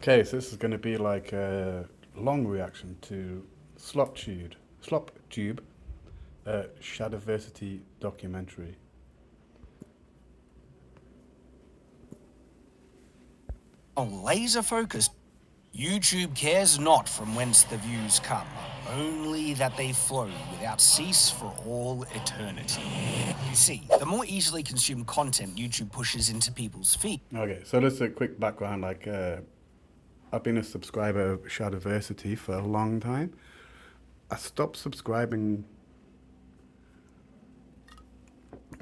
Okay, so this is going to be like a long reaction to SlopTube, Shadiversity documentary. Laser focused. YouTube cares not from whence the views come, only that they flow without cease for all eternity. You see, the more easily consumed content YouTube pushes into people's feed. Okay, so just a quick background. I've been a subscriber of Shadiversity for a long time. I stopped subscribing,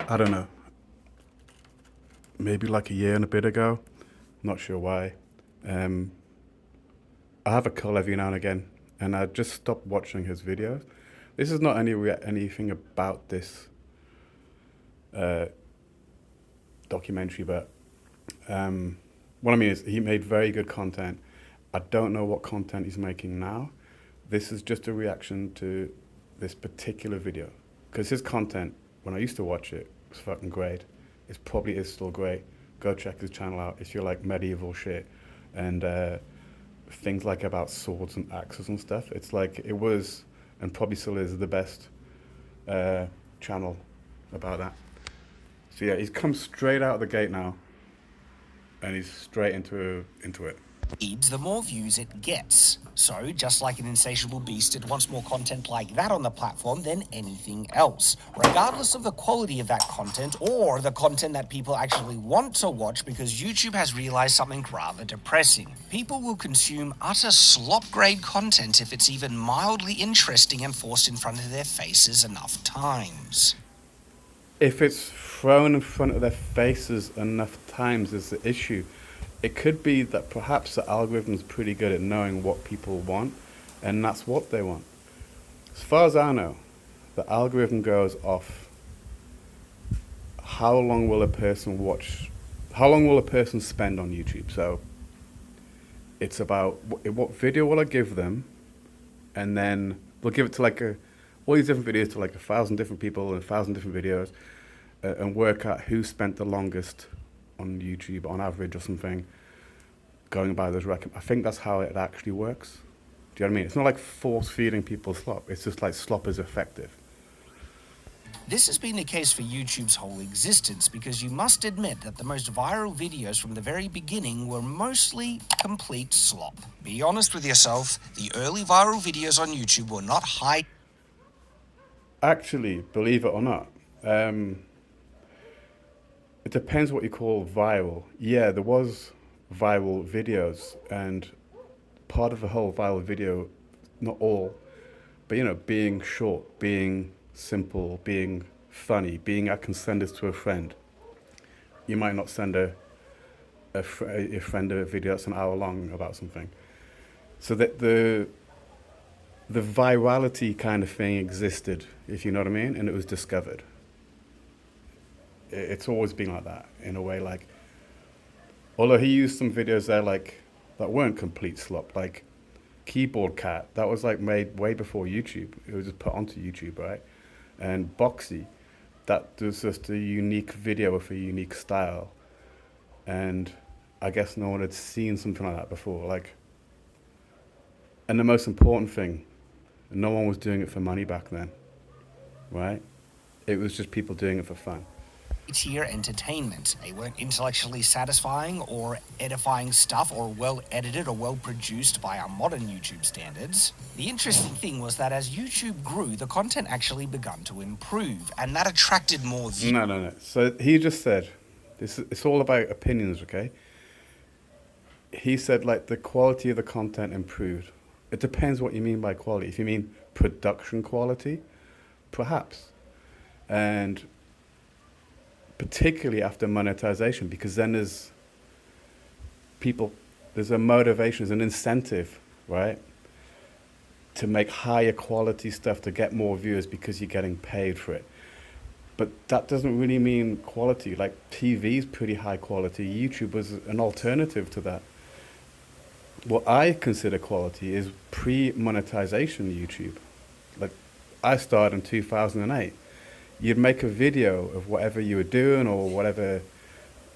I don't know, maybe like a year and a bit ago. Not sure why. I have a call every now and again, and I just stopped watching his videos. This is not anything about this documentary, but what I mean is he made very good content. I don't know what content he's making now. This is just a reaction to this particular video, because his content, when I used to watch it, was fucking great. It probably is still great. Go check his channel out if you like medieval shit and things like about swords and axes and stuff. It's like it was, and probably still is, the best channel about that. So yeah, he's come straight out of the gate now, and he's straight into it. The more views it gets. So, just like an insatiable beast, it wants more content like that on the platform than anything else, regardless of the quality of that content or the content that people actually want to watch, because YouTube has realized something rather depressing. People will consume utter slop-grade content if it's even mildly interesting and forced in front of their faces enough times. If it's thrown in front of their faces enough times is the issue. It could be that perhaps the algorithm's pretty good at knowing what people want, and that's what they want. As far as I know, the algorithm goes off how long will a person watch, how long will a person spend on YouTube. So it's about what video will I give them, and then they'll give it to like all these different videos to like 1,000 different people and 1,000 different videos, and work out who spent the longest on YouTube on average or something, going by those I think that's how it actually works. Do you know what I mean? It's not like force feeding people slop. It's just like slop is effective. This has been the case for YouTube's whole existence, because you must admit that the most viral videos from the very beginning were mostly complete slop. Be honest with yourself, the early viral videos on YouTube were not high. Actually, believe it or not, it depends what you call viral. Yeah, there was viral videos, and part of the whole viral video, not all, but you know, being short, being simple, being funny, being I can send this to a friend. You might not send a friend a video that's an hour long about something. So that the virality kind of thing existed, if you know what I mean, and it was discovered. It's always been like that in a way. Like, although he used some videos there like that weren't complete slop, like Keyboard Cat, that was like made way before YouTube. It was just put onto YouTube, right? And Boxy, that was just a unique video with a unique style, and I guess no one had seen something like that before. Like, and the most important thing, no one was doing it for money back then, right? It was just people doing it for fun. Tier entertainment. They weren't intellectually satisfying or edifying stuff, or well edited or well produced by our modern YouTube standards. The interesting thing was that as YouTube grew, the content actually began to improve, and that attracted more views. No. So he just said, it's all about opinions, okay? He said like the quality of the content improved. It depends what you mean by quality. If you mean production quality, perhaps. And particularly after monetization, because then there's a motivation, there's an incentive, right, to make higher quality stuff to get more viewers because you're getting paid for it. But that doesn't really mean quality. Like, TV is pretty high quality. YouTube was an alternative to that. What I consider quality is pre-monetization YouTube. Like, I started in 2008. You'd make a video of whatever you were doing, or whatever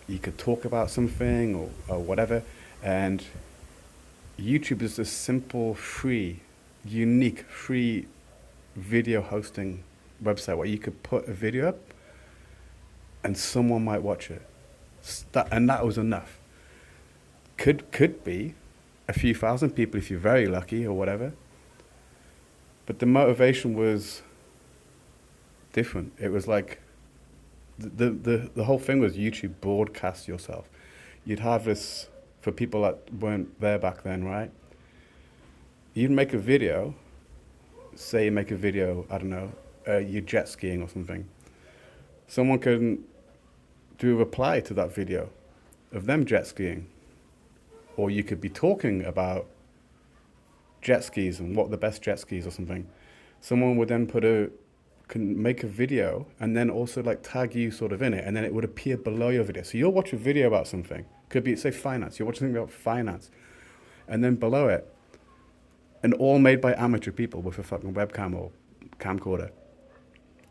you could talk about something, or whatever, and YouTube is a simple, free, unique, free video hosting website where you could put a video up and someone might watch it. And that was enough. Could be a few thousand people if you're very lucky or whatever. But the motivation was different. It was like the whole thing was YouTube broadcast yourself. You'd have this, for people that weren't there back then, right? You'd make a video, say you make a video, I don't know, you're jet skiing or something. Someone can do a reply to that video of them jet skiing. Or you could be talking about jet skis and what the best jet skis or something. Someone would then can make a video and then also like tag you sort of in it, and then it would appear below your video. So you'll watch a video about something, could be, say, finance. You're watching something about finance, and then below it, and all made by amateur people with a fucking webcam or camcorder.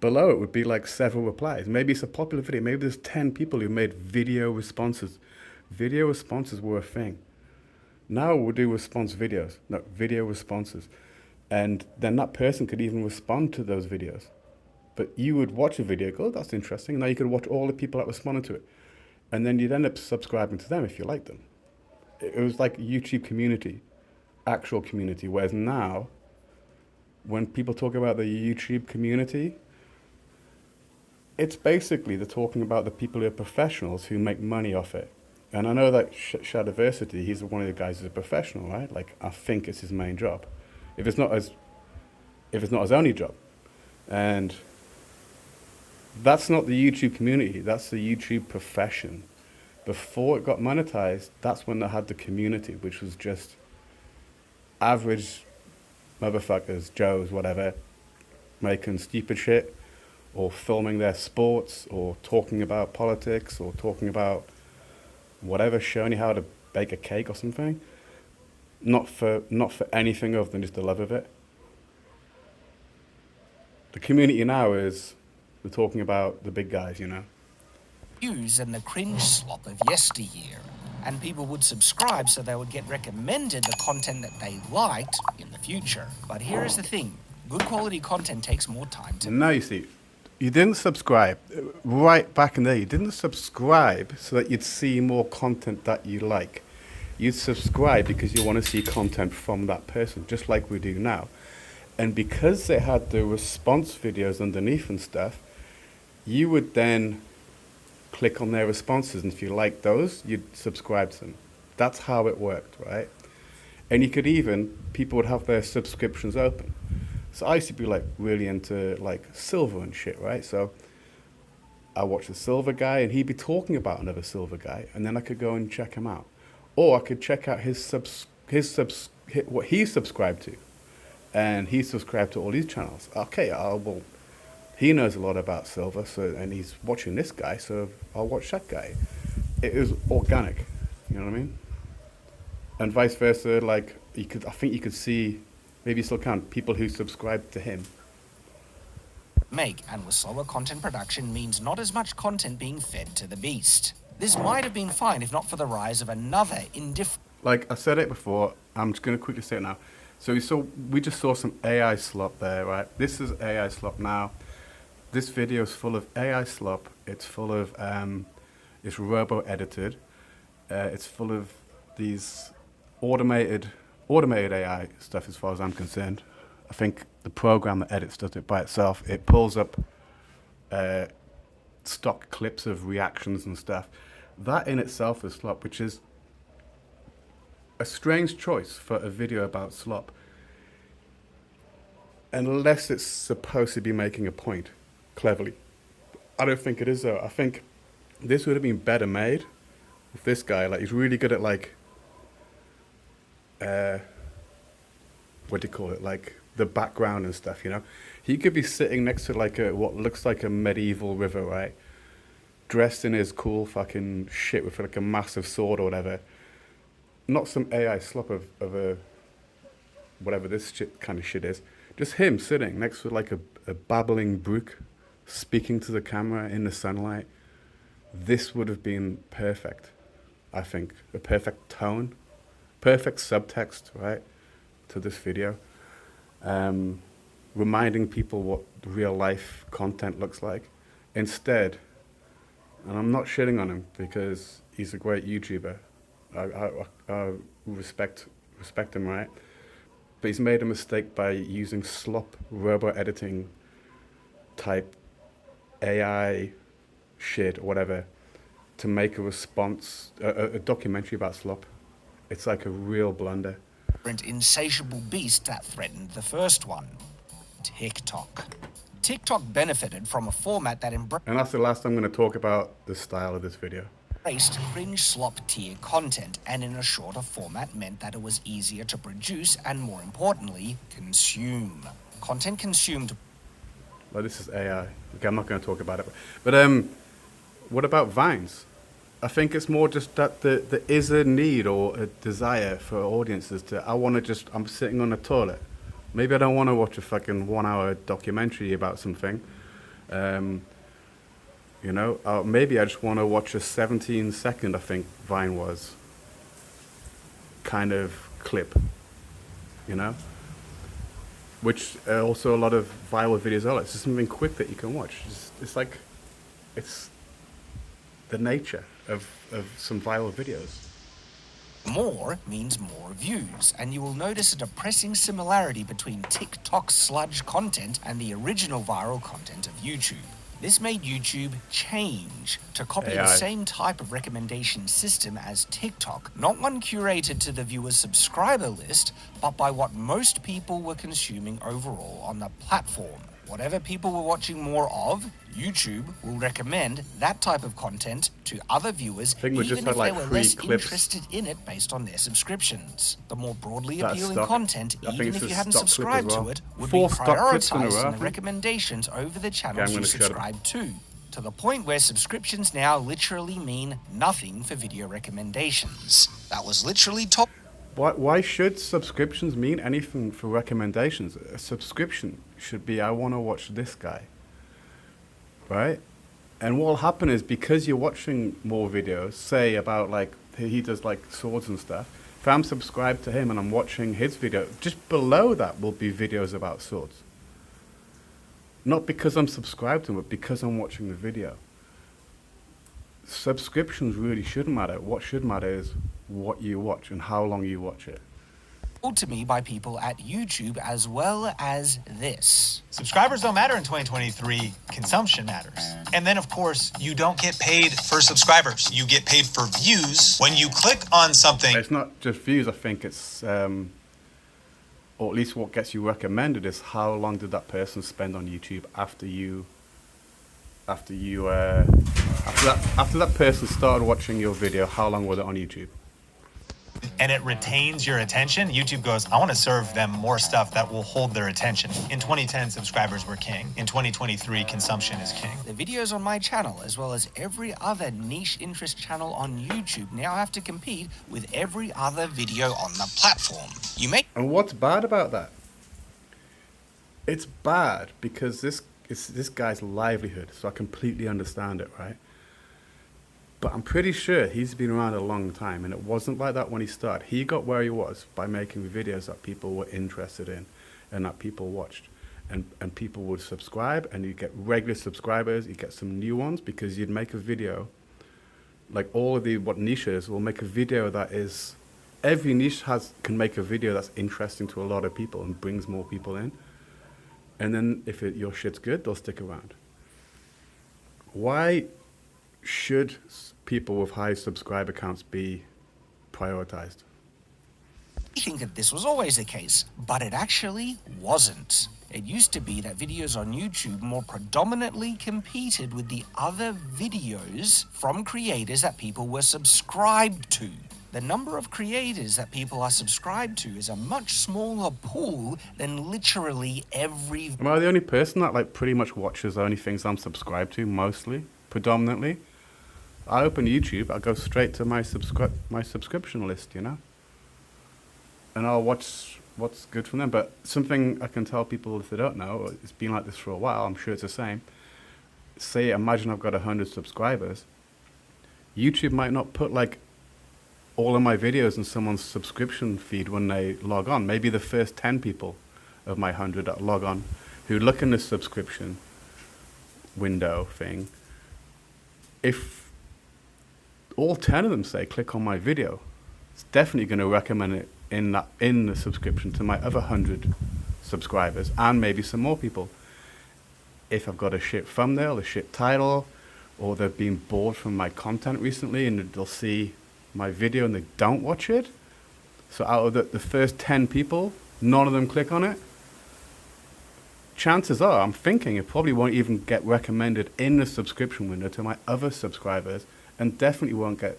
Below it would be like several replies. Maybe it's a popular video. Maybe there's 10 people who made video responses. Video responses were a thing. Now we'll do response videos, no, video responses. And then that person could even respond to those videos. But you would watch a video, go, oh, that's interesting. Now you could watch all the people that responded to it. And then you'd end up subscribing to them if you liked them. It was like YouTube community, actual community. Whereas now, when people talk about the YouTube community, it's basically they're talking about the people who are professionals who make money off it. And I know that Shadiversity, he's one of the guys who's a professional, right? Like, I think it's his main job. If it's not his only job. And that's not the YouTube community, that's the YouTube profession. Before it got monetized, that's when they had the community, which was just average motherfuckers, Joes, whatever, making stupid shit, or filming their sports, or talking about politics, or talking about whatever, showing you how to bake a cake or something. Not for anything other than just the love of it. The community now is, we're talking about the big guys, you know. Views and the cringe slop of yesteryear. And people would subscribe so they would get recommended the content that they liked in the future. But here is the thing. Good quality content takes more time to... Now you see, you didn't subscribe. Right back in there, you didn't subscribe so that you'd see more content that you like. You'd subscribe because you want to see content from that person, just like we do now. And because they had the response videos underneath and stuff, you would then click on their responses, and if you liked those, you'd subscribe to them. That's how it worked, right? And you could even, people would have their subscriptions open. So I used to be like really into like silver and shit, right? So I watched a silver guy and he'd be talking about another silver guy, and then I could go and check him out. Or I could check out what he subscribed to. And he subscribed to all these channels. Okay, well, he knows a lot about silver, so, and he's watching this guy, so I'll watch that guy. It was organic, you know what I mean? And vice versa, like, I think you could see, maybe you still can, people who subscribe to him. And with slower content production means not as much content being fed to the beast. This might have been fine if not for the rise of another indifferent... Like I said it before, I'm just going to quickly say it now. So we just saw some AI slop there, right? This is AI slop now. This video is full of AI slop. It's full of, it's robo-edited. It's full of these automated AI stuff as far as I'm concerned. I think the program that edits does it by itself. It pulls up stock clips of reactions and stuff. That in itself is slop, which is a strange choice for a video about slop. Unless it's supposed to be making a point, cleverly. I don't think it is though. I think this would have been better made with this guy. Like, he's really good at like, what do you call it? Like the background and stuff, you know? He could be sitting next to like what looks like a medieval river, right? Dressed in his cool fucking shit with like a massive sword or whatever. Not some AI slop of a, whatever this shit kind of shit is. Just him sitting next to like a babbling brook, speaking to the camera in the sunlight. This would have been perfect, I think. A perfect tone perfect subtext, right, to this video, reminding people what real life content looks like. Instead, and I'm not shitting on him because he's a great YouTuber. I respect him, right? But he's made a mistake by using slop robo editing type AI shit or whatever to make a response, a documentary about slop. It's like a real blunder. Insatiable beast that threatened the first one, TikTok. TikTok benefited from a format that And that's the last I'm going to talk about the style of this video. embraced cringe slop tier content, and in a shorter format meant that it was easier to produce and, more importantly, consume. Content consumed. Well, this is AI. Okay, I'm not going to talk about it. But what about Vines? I think it's more just that there is a need or a desire for audiences to, I'm sitting on a toilet. Maybe I don't want to watch a fucking 1 hour documentary about something. You know, maybe I just want to watch a 17-second, I think Vine was, kind of clip, you know? Which also a lot of viral videos are like. It's just something quick that you can watch. It's like, it's the nature of some viral videos. More means more views, and you will notice a depressing similarity between TikTok sludge content and the original viral content of YouTube. This made YouTube change to copy AI. the same type of recommendation system as TikTok, not one curated to the viewer's subscriber list, but by what most people were consuming overall on the platform. Whatever people were watching more of, YouTube will recommend that type of content to other viewers, I think we even just if had they like were 3 less clips. interested in it based on their subscriptions. The more broadly That's appealing stock. content, I think even it's if a you hadn't stock clip as subscribed well. to it, would 4 be stock clips in a row, prioritized I in the think. recommendations over the channels gonna you shut up. subscribe to the point where subscriptions now literally mean nothing for video recommendations. That was literally top. Why should subscriptions mean anything for recommendations? A subscription should be, I want to watch this guy, right? And what will happen is, because you're watching more videos, say about like, he does like swords and stuff, if I'm subscribed to him and I'm watching his video, just below that will be videos about swords. Not because I'm subscribed to him, but because I'm watching the video. Subscriptions really shouldn't matter. What should matter is what you watch and how long you watch it. Told to me by people at YouTube, as well as this. Subscribers don't matter in 2023, consumption matters. And then, of course, you don't get paid for subscribers. You get paid for views. When you click on something... It's not just views, I think it's, or at least what gets you recommended is how long did that person spend on YouTube after that person started watching your video, how long was it on YouTube? And it retains your attention. YouTube goes, I want to serve them more stuff that will hold their attention. In 2010, subscribers were king. In 2023, consumption is king. The videos on my channel, as well as every other niche interest channel on YouTube, now have to compete with every other video on the platform. And what's bad about that? It's bad because this is this guy's livelihood, so I completely understand it, right? But I'm pretty sure he's been around a long time, and it wasn't like that when he started. He got where he was by making videos that people were interested in and that people watched. And people would subscribe, and you'd get regular subscribers, you'd get some new ones, because you'd make a video, like all of the niches will make a video that is, every niche can make a video that's interesting to a lot of people and brings more people in. And then if your shit's good, they'll stick around. Why should people with high subscriber counts be prioritized? I think that this was always the case, but it actually wasn't. It used to be that videos on YouTube more predominantly competed with the other videos from creators that people were subscribed to. The number of creators that people are subscribed to is a much smaller pool than literally every... Am I the only person that like pretty much watches the only things I'm subscribed to, mostly, predominantly? I open YouTube, I go straight to my subscription list, you know? And I'll watch what's good from them. But something I can tell people if they don't know, it's been like this for a while, I'm sure it's the same. Say, imagine I've got 100 subscribers. YouTube might not put like all of my videos in someone's subscription feed when they log on. Maybe the first 10 people of my 100 that log on who look in the subscription window thing, if all 10 of them say click on my video, it's definitely going to recommend it in the subscription to my other 100 subscribers and maybe some more people. If I've got a shit thumbnail, a shit title, or they've been bored from my content recently and they'll see my video and they don't watch it. So out of the first 10 people, none of them click on it. Chances are, I'm thinking it probably won't even get recommended in the subscription window to my other subscribers, and definitely won't get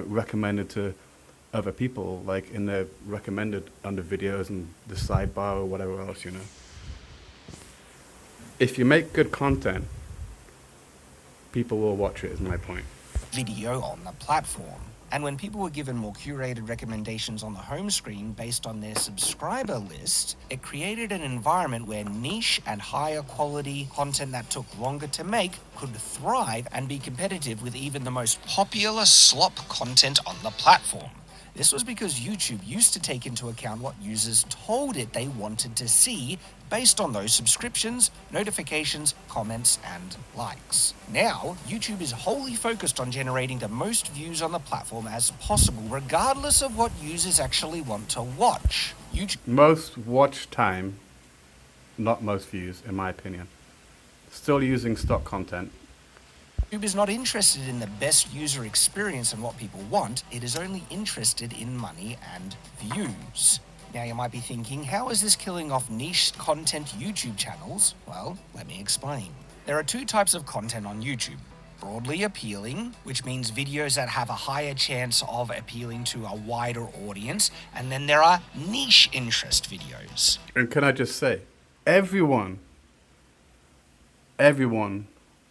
recommended to other people, like in the recommended under videos and the sidebar or whatever else, you know. If you make good content, people will watch it, is my point. Video on the platform. And when people were given more curated recommendations on the home screen based on their subscriber list, it created an environment where niche and higher quality content that took longer to make could thrive and be competitive with even the most popular slop content on the platform. This was because YouTube used to take into account what users told it they wanted to see based on those subscriptions, notifications, comments, and likes. Now, YouTube is wholly focused on generating the most views on the platform as possible, regardless of what users actually want to watch. Most watch time, not most views, in my opinion. Still using stock content. YouTube is not interested in the best user experience and what people want. It is only interested in money and views. Now you might be thinking, how is this killing off niche content YouTube channels? Well, let me explain. There are two types of content on YouTube. Broadly appealing, which means videos that have a higher chance of appealing to a wider audience. And then there are niche interest videos. And can I just say, everyone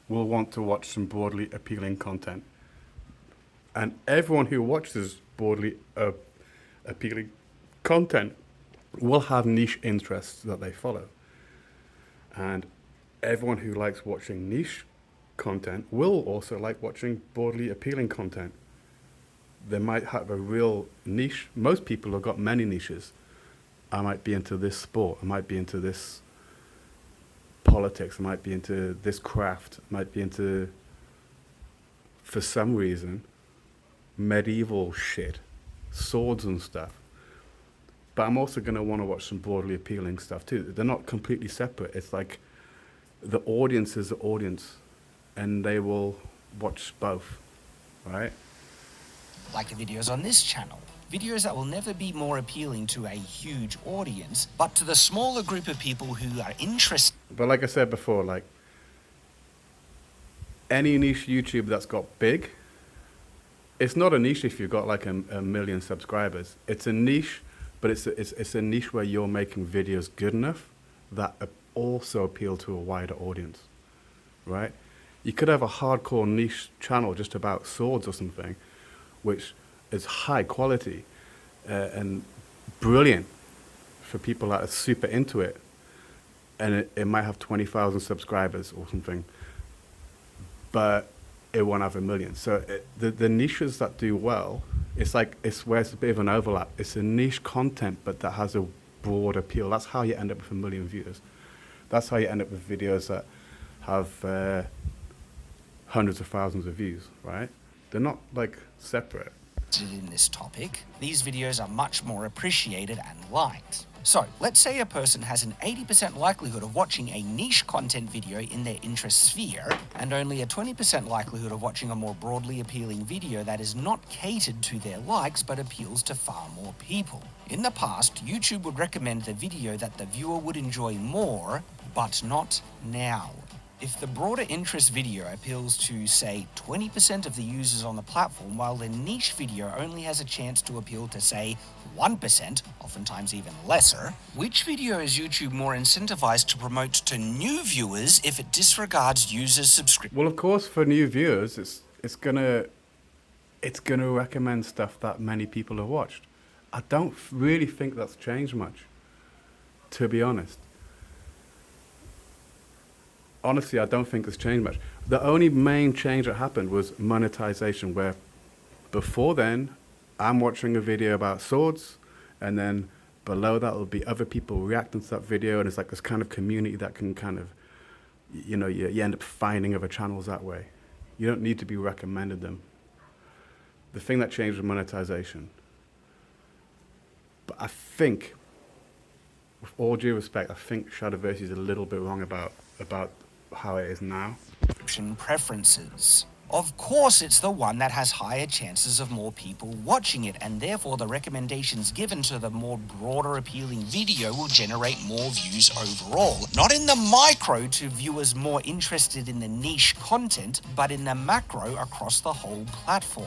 will want to watch some broadly appealing content. And everyone who watches broadly appealing content will have niche interests that they follow. And everyone who likes watching niche content will also like watching broadly appealing content. They might have a real niche. Most people have got many niches. I might be into this sport. I might be into this politics. I might be into this craft. I might be into, for some reason, medieval shit, swords and stuff. But I'm also going to want to watch some broadly appealing stuff too. They're not completely separate. It's like the audience is the audience, and they will watch both, right? Like the videos on this channel. Videos that will never be more appealing to a huge audience, but to the smaller group of people who are interested. But like I said before, like any niche YouTube that's got big, it's not a niche if you've got like a million subscribers. It's a niche, but it's a niche where you're making videos good enough that also appeal to a wider audience, right? You could have a hardcore niche channel just about swords or something, which is high quality and brilliant for people that are super into it. And it might have 20,000 subscribers or something, but it won't have a million. So the niches that do well, it's where it's a bit of an overlap. It's a niche content, but that has a broad appeal. That's how you end up with a million viewers. That's how you end up with videos that have hundreds of thousands of views, right? They're not like separate. In this topic, these videos are much more appreciated and liked. So, let's say a person has an 80% likelihood of watching a niche content video in their interest sphere, and only a 20% likelihood of watching a more broadly appealing video that is not catered to their likes but appeals to far more people. In the past, YouTube would recommend the video that the viewer would enjoy more, but not now. If the broader interest video appeals to, say, 20% of the users on the platform, while the niche video only has a chance to appeal to, say, 1%, oftentimes even lesser, which video is YouTube more incentivized to promote to new viewers if it disregards users' subscription? Well, of course, for new viewers, it's gonna recommend stuff that many people have watched. I don't really think that's changed much, to be honest. Honestly, I don't think it's changed much. The only main change that happened was monetization, where before then, I'm watching a video about swords, and then below that will be other people reacting to that video, and it's like this kind of community that can kind of, you know, you end up finding other channels that way. You don't need to be recommended them. The thing that changed was monetization. But I think, with all due respect, I think Shadiversity is a little bit wrong about how it is now. Preferences. Of course, it's the one that has higher chances of more people watching it, and therefore the recommendations given to the more broader appealing video will generate more views overall. Not in the micro to viewers more interested in the niche content, but in the macro across the whole platform.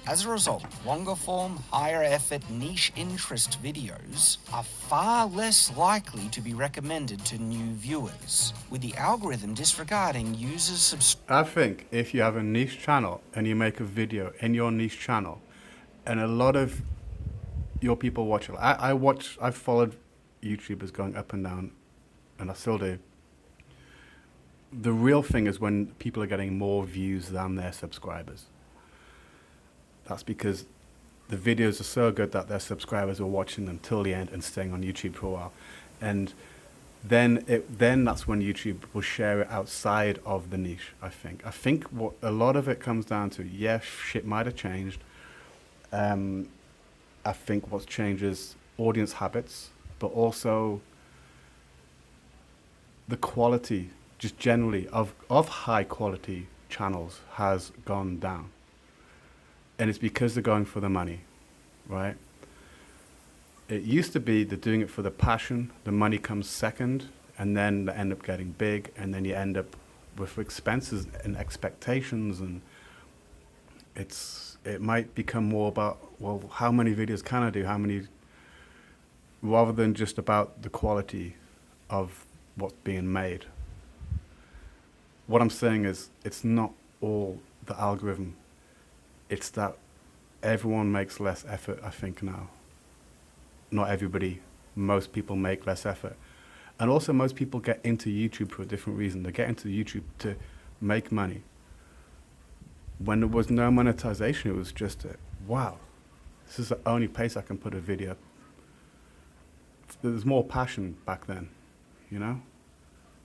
As a result, longer form, higher effort, niche interest videos are far less likely to be recommended to new viewers, with the algorithm disregarding users' I think if you have a niche channel and you make a video in your niche channel, and a lot of your people watch it. I've followed YouTubers going up and down, and I still do. The real thing is when people are getting more views than their subscribers. That's because the videos are so good that their subscribers are watching them till the end and staying on YouTube for a while. And then that's when YouTube will share it outside of the niche, I think. I think what a lot of it comes down to, yeah, shit might have changed. I think what's changed is audience habits, but also the quality, just generally, of high quality channels has gone down. And it's because they're going for the money, right? It used to be they're doing it for the passion, the money comes second, and then they end up getting big, and then you end up with expenses and expectations, and it might become more about, well, how many videos can I do, rather than just about the quality of what's being made. What I'm saying is, it's not all the algorithm. It's that everyone makes less effort, I think, now. Not everybody. Most people make less effort. And also most people get into YouTube for a different reason. They get into YouTube to make money. When there was no monetization, it was just, wow, this is the only place I can put a video. There was more passion back then, you know?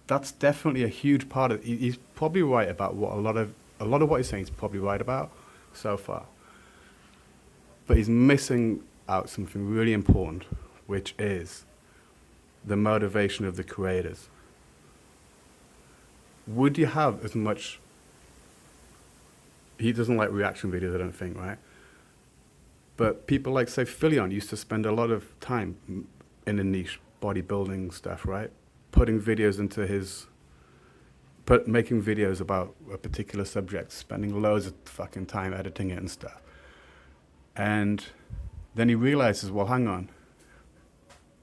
That's definitely a huge part of it. He's probably right about what a lot of what he's saying he's probably right about so far. But he's missing out something really important, which is the motivation of the creators. Would you have as much... He doesn't like reaction videos, I don't think, right? But people like, say, Philion used to spend a lot of time in the niche bodybuilding stuff, right? Putting videos into his... making videos about a particular subject, spending loads of fucking time editing it and stuff. And then he realizes, well, hang on,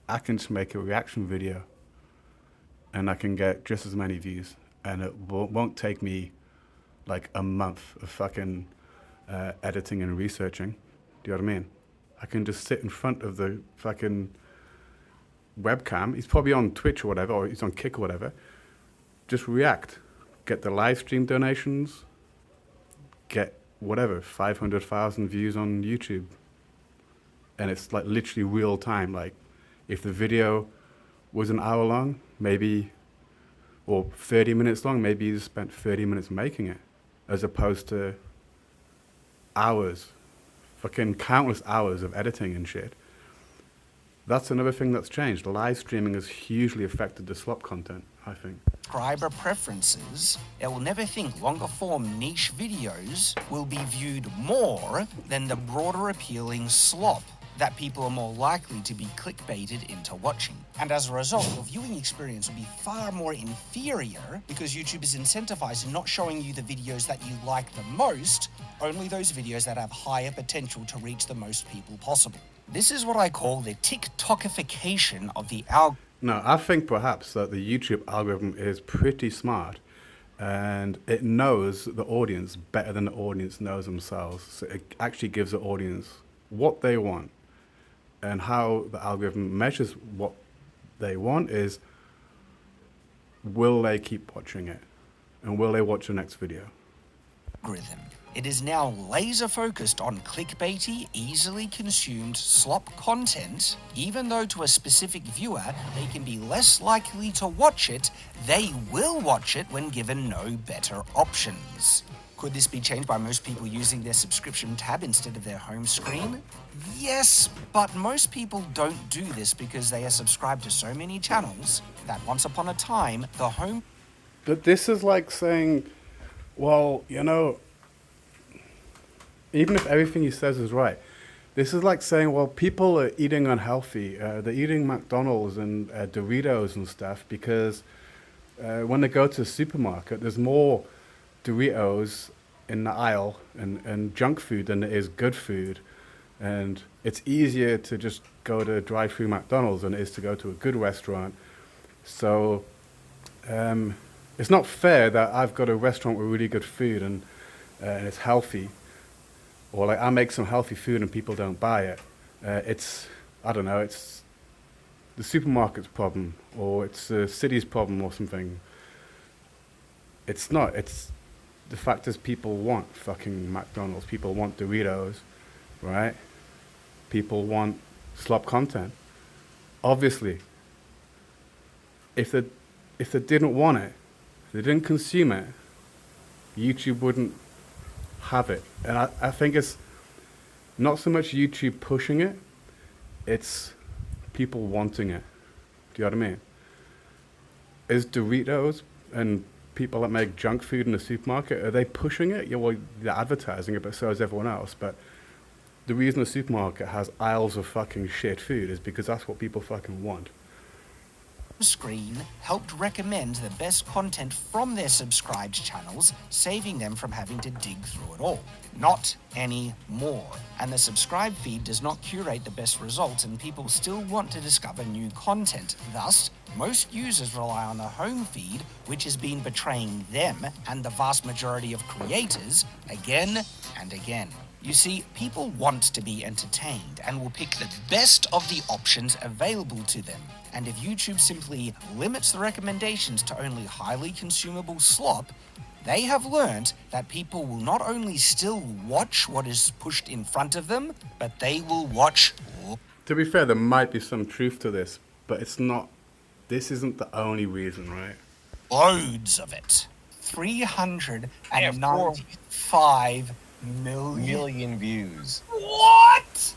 I can just make a reaction video and I can get just as many views, and it won't take me like a month of fucking editing and researching. Do you know what I mean? I can just sit in front of the fucking webcam. He's probably on Twitch or whatever, or he's on Kick or whatever. Just react, get the live stream donations, get whatever, 500,000 views on YouTube. And it's like literally real time. Like if the video was an hour long, maybe, or 30 minutes long, maybe you just spent 30 minutes making it, as opposed to hours, fucking countless hours of editing and shit. That's another thing that's changed. Live streaming has hugely affected the slop content, I think. subscriber preferences, it will never think longer form niche videos will be viewed more than the broader appealing slop that people are more likely to be clickbaited into watching. And as a result, your viewing experience will be far more inferior because YouTube is incentivized in not showing you the videos that you like the most, only those videos that have higher potential to reach the most people possible. This is what I call the TikTokification of the algorithm. No, I think perhaps that the YouTube algorithm is pretty smart and it knows the audience better than the audience knows themselves. So it actually gives the audience what they want. And how the algorithm measures what they want is, will they keep watching it? And will they watch the next video? It is now laser focused on clickbaity, easily consumed slop content. Even though to a specific viewer, they can be less likely to watch it, they will watch it when given no better options. Could this be changed by most people using their subscription tab instead of their home screen? Yes, but most people don't do this because they are subscribed to so many channels that once upon a time, the home... But this is like saying, well, you know, even if everything he says is right, this is like saying, well, people are eating unhealthy. They're eating McDonald's and Doritos and stuff because when they go to the supermarket, there's more Doritos in the aisle and junk food than there is good food. And it's easier to just go to drive-through McDonald's than it is to go to a good restaurant. So it's not fair that I've got a restaurant with really good food and it's healthy. Or like I make some healthy food and people don't buy it. I don't know, it's the supermarket's problem or it's the city's problem or something. It's not. It's the fact is people want fucking McDonald's. People want Doritos, right? People want slop content. Obviously, if they didn't want it, if they didn't consume it, YouTube wouldn't have it. And I think it's not so much YouTube pushing it, it's people wanting it. Do you know what I mean? Is Doritos and people that make junk food in the supermarket, are they pushing it? Yeah, well, they're advertising it, but so is everyone else. But the reason the supermarket has aisles of fucking shit food is because that's what people fucking want. Screen helped recommend the best content from their subscribed channels, saving them from having to dig through it all. Not anymore. And the subscribe feed does not curate the best results, and people still want to discover new content. Thus, most users rely on the home feed, which has been betraying them and the vast majority of creators again and again. You see, people want to be entertained and will pick the best of the options available to them. And if YouTube simply limits the recommendations to only highly consumable slop, they have learned that people will not only still watch what is pushed in front of them, but they will watch... To be fair, there might be some truth to this, but it's not... This isn't the only reason, right? Loads of it. 395 million views. What?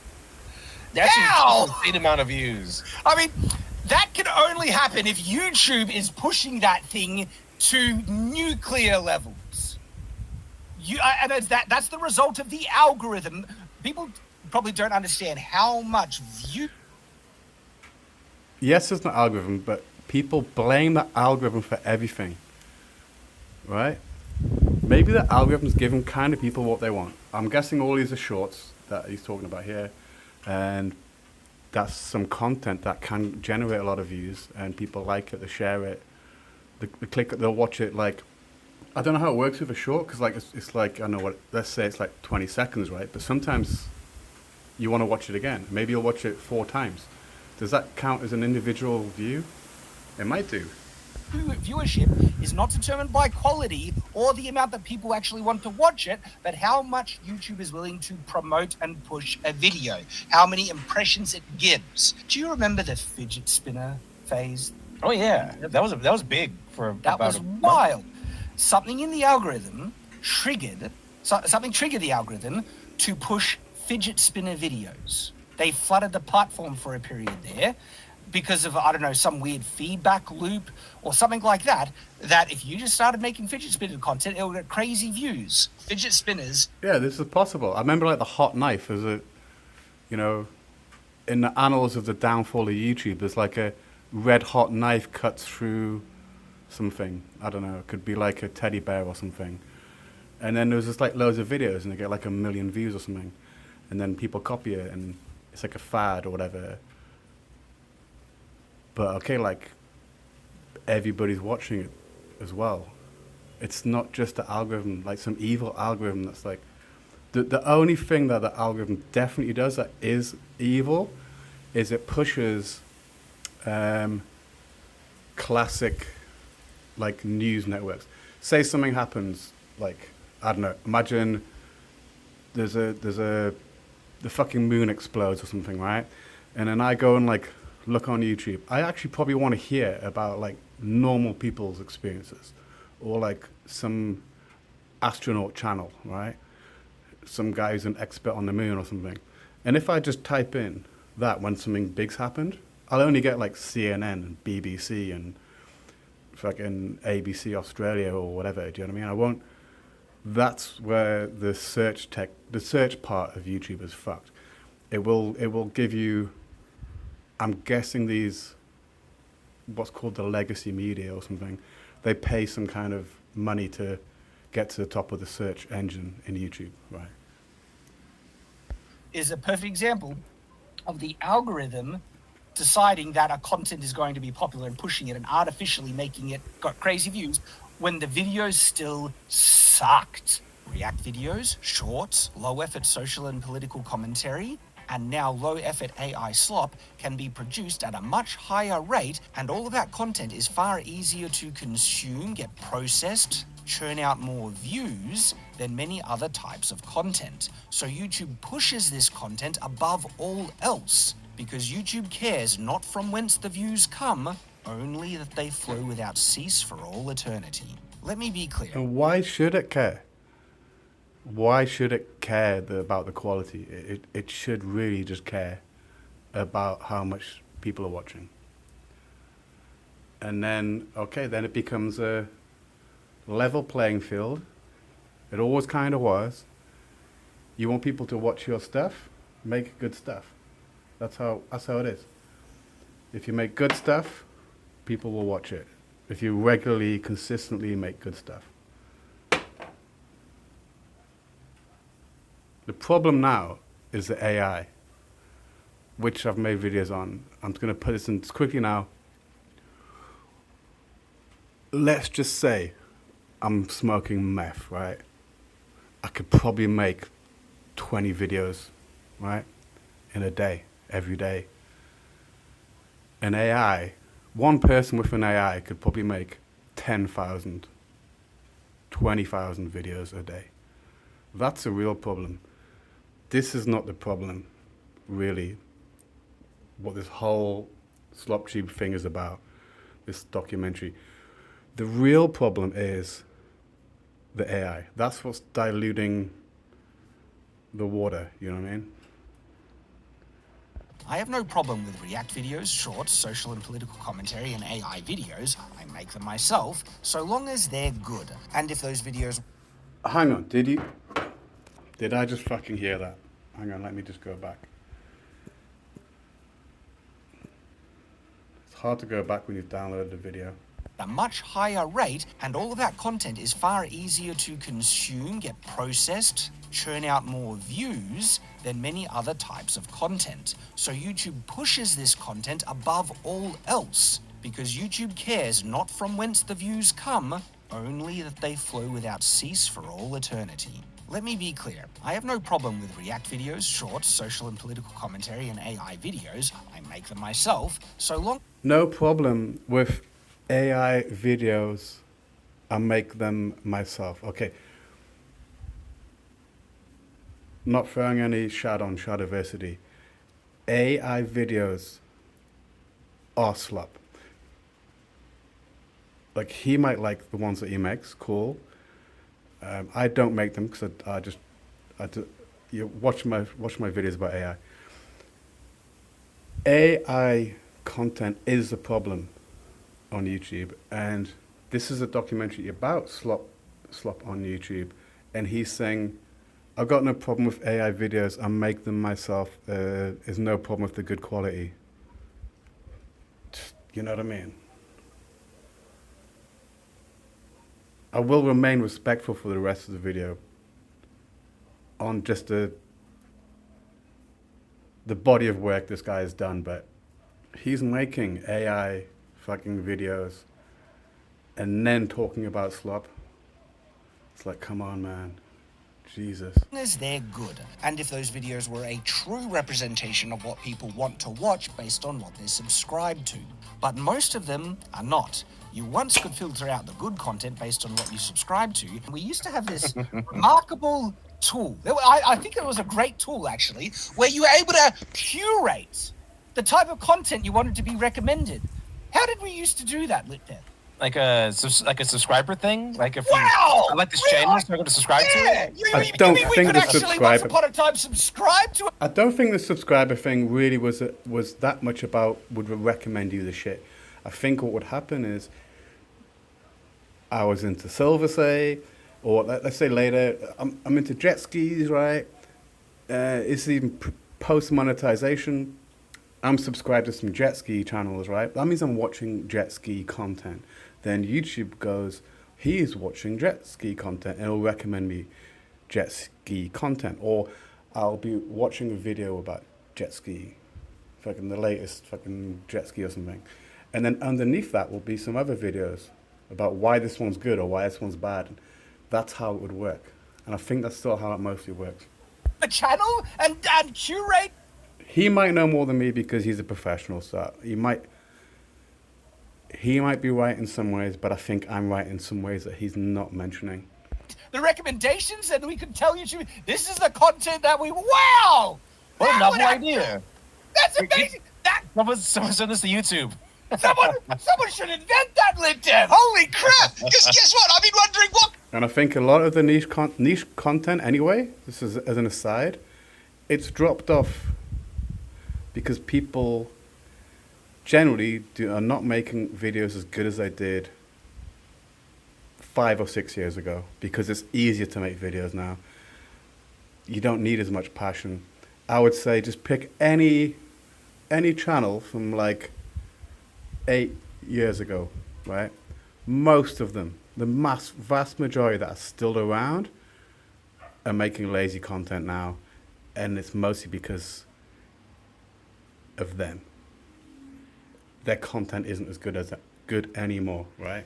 That's How? an insane amount of views. I mean, that can only happen if YouTube is pushing that thing to nuclear levels. That's the result of the algorithm. People probably don't understand how much view... Yes, it's an algorithm, but people blame the algorithm for everything, right? Maybe the algorithm's giving kind of people what they want. I'm guessing all these are shorts that he's talking about here, and that's some content that can generate a lot of views, and people like it, they share it, they click it, they'll watch it. Like, I don't know how it works with a short, because like it's like, I don't know what, let's say it's like 20 seconds, right? But sometimes you want to watch it again. Maybe you'll watch it 4 times. Does that count as an individual view? It might do. Viewership is not determined by quality or the amount that people actually want to watch it, but how much YouTube is willing to promote and push a video, how many impressions it gives. Do you remember the fidget spinner phase? Oh yeah, that was big for That about was wild. Something in the algorithm triggered the algorithm to push fidget spinner videos. They flooded the platform for a period there because of, I don't know, some weird feedback loop or something like that, that if you just started making fidget spinner content, it would get crazy views. Fidget spinners. Yeah, this is possible. I remember like the hot knife as a, you know, in the annals of the downfall of YouTube, there's like a red hot knife cuts through something. I don't know, it could be like a teddy bear or something. And then there's just like loads of videos and they get like 1 million views or something. And then people copy it and it's like a fad or whatever. But okay, like everybody's watching it as well. It's not just the algorithm, like some evil algorithm that's like, the only thing that the algorithm definitely does that is evil is it pushes classic like news networks. Say something happens, like, I don't know, imagine the fucking moon explodes or something, right? And then I go and like look on YouTube. I actually probably want to hear about like normal people's experiences, or like some astronaut channel, right? Some guy who's an expert on the moon or something. And if I just type in that when something big's happened, I'll only get like CNN and BBC and fucking ABC Australia or whatever. Do you know what I mean? I won't. That's where the search part of YouTube is fucked. It will give you, I'm guessing these, what's called the legacy media or something, they pay some kind of money to get to the top of the search engine in YouTube, right? Is a perfect example of the algorithm deciding that a content is going to be popular and pushing it and artificially making it got crazy views when the videos still sucked. React videos, shorts, low-effort social and political commentary, and now low-effort AI slop can be produced at a much higher rate, and all of that content is far easier to consume, get processed, churn out more views than many other types of content. So YouTube pushes this content above all else, because YouTube cares not from whence the views come, only that they flow without cease for all eternity. Let me be clear. And why should it care? Why should it care about the quality? It should really just care about how much people are watching. And then, okay, then it becomes a level playing field. It always kind of was. You want people to watch your stuff? Make good stuff. That's how it is. If you make good stuff, people will watch it. If you regularly, consistently make good stuff. The problem now is the AI, which I've made videos on. I'm just going to put this in quickly now. Let's just say I'm smoking meth, right? I could probably make 20 videos, right? In a day, every day. An AI, one person with an AI could probably make 10,000, 20,000 videos a day. That's a real problem. This is not the problem, really, what this whole SLOPTUBE thing is about, this documentary. The real problem is the AI. That's what's diluting the water, you know what I mean? I have no problem with React videos, shorts, social and political commentary, and AI videos. I make them myself, so long as they're good. And if those videos... Hang on, did I just fucking hear that? Hang on, let me just go back. It's hard to go back when you've downloaded the video. A much higher rate, and all of that content is far easier to consume, get processed, churn out more views than many other types of content. So YouTube pushes this content above all else, because YouTube cares not from whence the views come, only that they flow without cease for all eternity. Let me be clear, I have no problem with React videos, shorts, social and political commentary, and AI videos. I make them myself, so long... No problem with AI videos. I make them myself. Okay. Not throwing any shade on Shadiversity. AI videos are slop. Like, he might like the ones that he makes, cool. I don't make them because you watch my videos about AI. AI content is the problem on YouTube, and this is a documentary about slop on YouTube, and he's saying, I've got no problem with AI videos, I make them myself, there's no problem with the good quality. You know what I mean? I will remain respectful for the rest of the video on just the body of work this guy has done, but he's making AI fucking videos and then talking about slop. It's like, come on, man. Jesus. As they're good, and if those videos were a true representation of what people want to watch based on what they're subscribed to. But most of them are not. You once could filter out the good content based on what you subscribe to. We used to have this remarkable tool. I think it was a great tool, actually, where you were able to curate the type of content you wanted to be recommended. How did we used to do that, LitPep? Like a subscriber thing? Like if Wow! I like this channel, so I'm going to subscribe to it? I You don't mean we think could the actually once subscriber- upon a time subscribe to it? I don't think the subscriber thing really was that much about would recommend you the shit. I think what would happen is I was into Silversea, or let's say later, I'm into jet skis, right? It's even post monetization. I'm subscribed to some jet ski channels, right? That means I'm watching jet ski content. Then YouTube goes, he's watching jet ski content, and it'll recommend me jet ski content. Or I'll be watching a video about jet ski, fucking the latest fucking jet ski or something. And then underneath that will be some other videos about why this one's good or why this one's bad. And that's how it would work. And I think that's still how it mostly works. The channel and curate? He might know more than me because he's a professional, so he might be right in some ways, but I think I'm right in some ways that he's not mentioning. The recommendations, and we could tell YouTube, this is the content that we... Wow! What a That novel would- idea. That's amazing! That Someone send this to YouTube. someone should invent that, LitDev! Holy crap! Because guess what? I've been wondering what... And I think a lot of the niche content anyway, this is as an aside, it's dropped off because people generally are not making videos as good as they did 5 or 6 years ago because it's easier to make videos now. You don't need as much passion. I would say just pick any channel from like 8 years ago, right? Most of them, the vast majority that are still around are making lazy content now, and it's mostly because of them. Their content isn't as good anymore, right?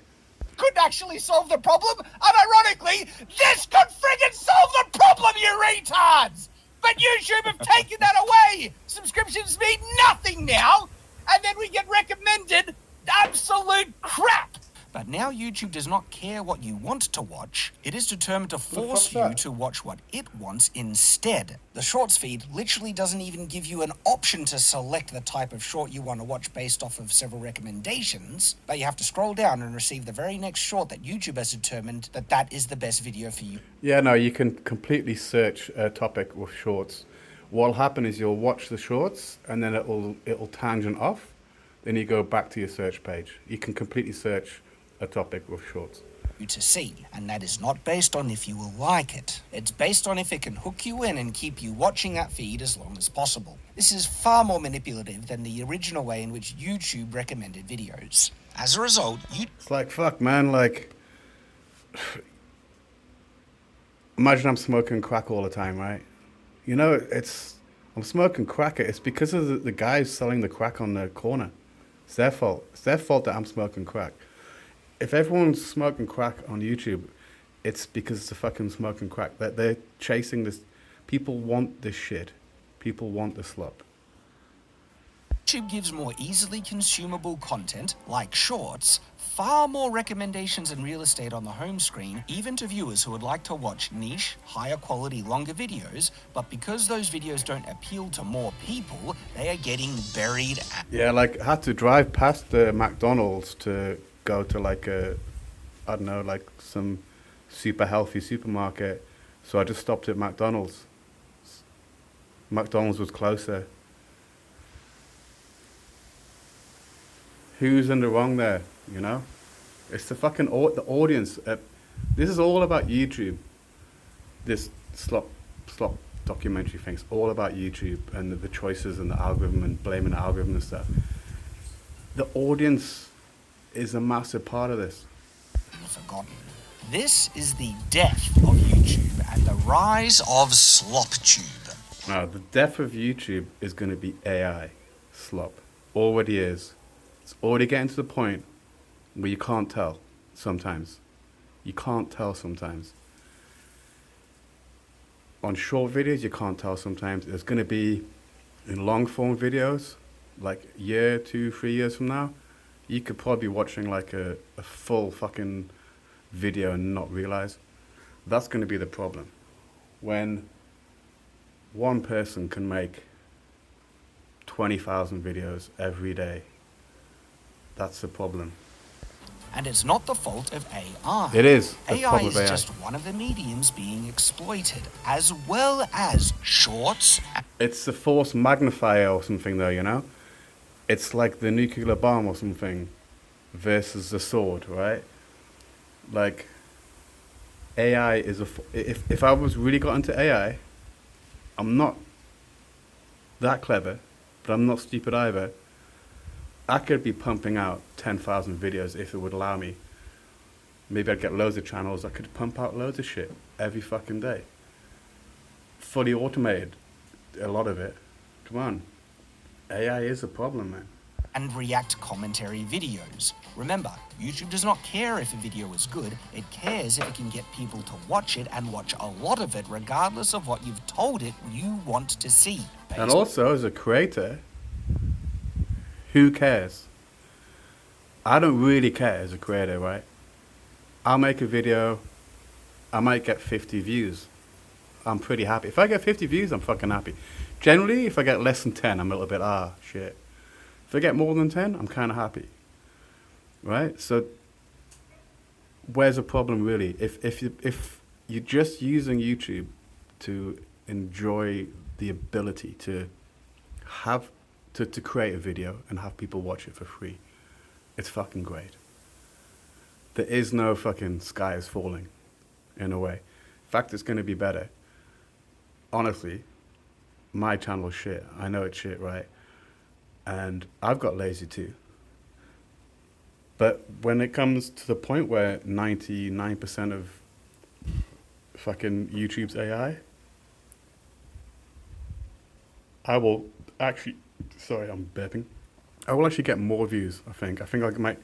could actually solve the problem, and ironically, this could friggin' solve the problem, you retards! But YouTube have taken that away! Subscriptions mean nothing now, and then we get recommended absolute crap! But now YouTube does not care what you want to watch. It is determined to force you to watch what it wants instead. The Shorts feed literally doesn't even give you an option to select the type of short you want to watch based off of several recommendations, but you have to scroll down and receive the very next short that YouTube has determined that is the best video for you. Yeah, no, you can completely search a topic with shorts. What'll happen is you'll watch the shorts and then it'll tangent off. Then you go back to your search page. You can completely search a topic with shorts. You to see, and that is not based on if you will like it. It's based on if it can hook you in and keep you watching that feed as long as possible. This is far more manipulative than the original way in which YouTube recommended videos. As a result, It's like, fuck, man, like, imagine I'm smoking crack all the time, right? You know, I'm smoking crack. It's because of the guys selling the crack on the corner. It's their fault. It's their fault that I'm smoking crack. If everyone's smoking crack on YouTube, it's because they're fucking smoking crack. That they're chasing this. People want this shit. People want the slop. YouTube gives more easily consumable content, like shorts, far more recommendations and real estate on the home screen, even to viewers who would like to watch niche, higher quality, longer videos, but because those videos don't appeal to more people, they are getting buried. Yeah, like I had to drive past the McDonald's to go to like I don't know, like some super healthy supermarket. So I just stopped at McDonald's. McDonald's was closer. Who's in the wrong there, you know? It's the fucking the audience. This is all about YouTube. This slop documentary thing's all about YouTube and the choices and the algorithm and blaming the algorithm and stuff. The audience is a massive part of this. Forgotten. This is the death of YouTube and the rise of SlopTube. Now, the death of YouTube is going to be AI slop. Already is. It's already getting to the point where you can't tell sometimes. You can't tell sometimes. On short videos, you can't tell sometimes. It's going to be in long form videos, like a year, 2, 3 years from now. You could probably be watching like a full fucking video and not realize. That's going to be the problem. when one person can make 20,000 videos every day. That's the problem. And it's not the fault of AI. It is the AI problem is of AI. just one of the mediums being exploited, as well as shorts. It's the force magnifier or something, though, you know? It's like the nuclear bomb or something versus the sword, right? Like, AI is if I was really got into AI, I'm not that clever, but I'm not stupid either. I could be pumping out 10,000 videos if it would allow me. Maybe I'd get loads of channels. I could pump out loads of shit every fucking day. Fully automated, a lot of it. Come on. AI is a problem, man. And react commentary videos. Remember, YouTube does not care if a video is good, it cares if it can get people to watch it and watch a lot of it regardless of what you've told it you want to see. And also, as a creator, who cares? I don't really care as a creator, right? I'll make a video, I might get 50 views. I'm pretty happy. If I get 50 views, I'm fucking happy. Generally, if I get less than 10, I'm a little bit, shit. If I get more than 10, I'm kind of happy, right? So where's the problem really? If you're just using YouTube to enjoy the ability to have to create a video and have people watch it for free, it's fucking great. There is no fucking sky is falling, in a way. In fact, it's going to be better. Honestly, my channel's shit. I know it's shit, right? And I've got lazy too. But when it comes to the point where 99% of fucking YouTube's AI, I will actually, sorry, I'm burping. I will actually get more views, I think. I think I might,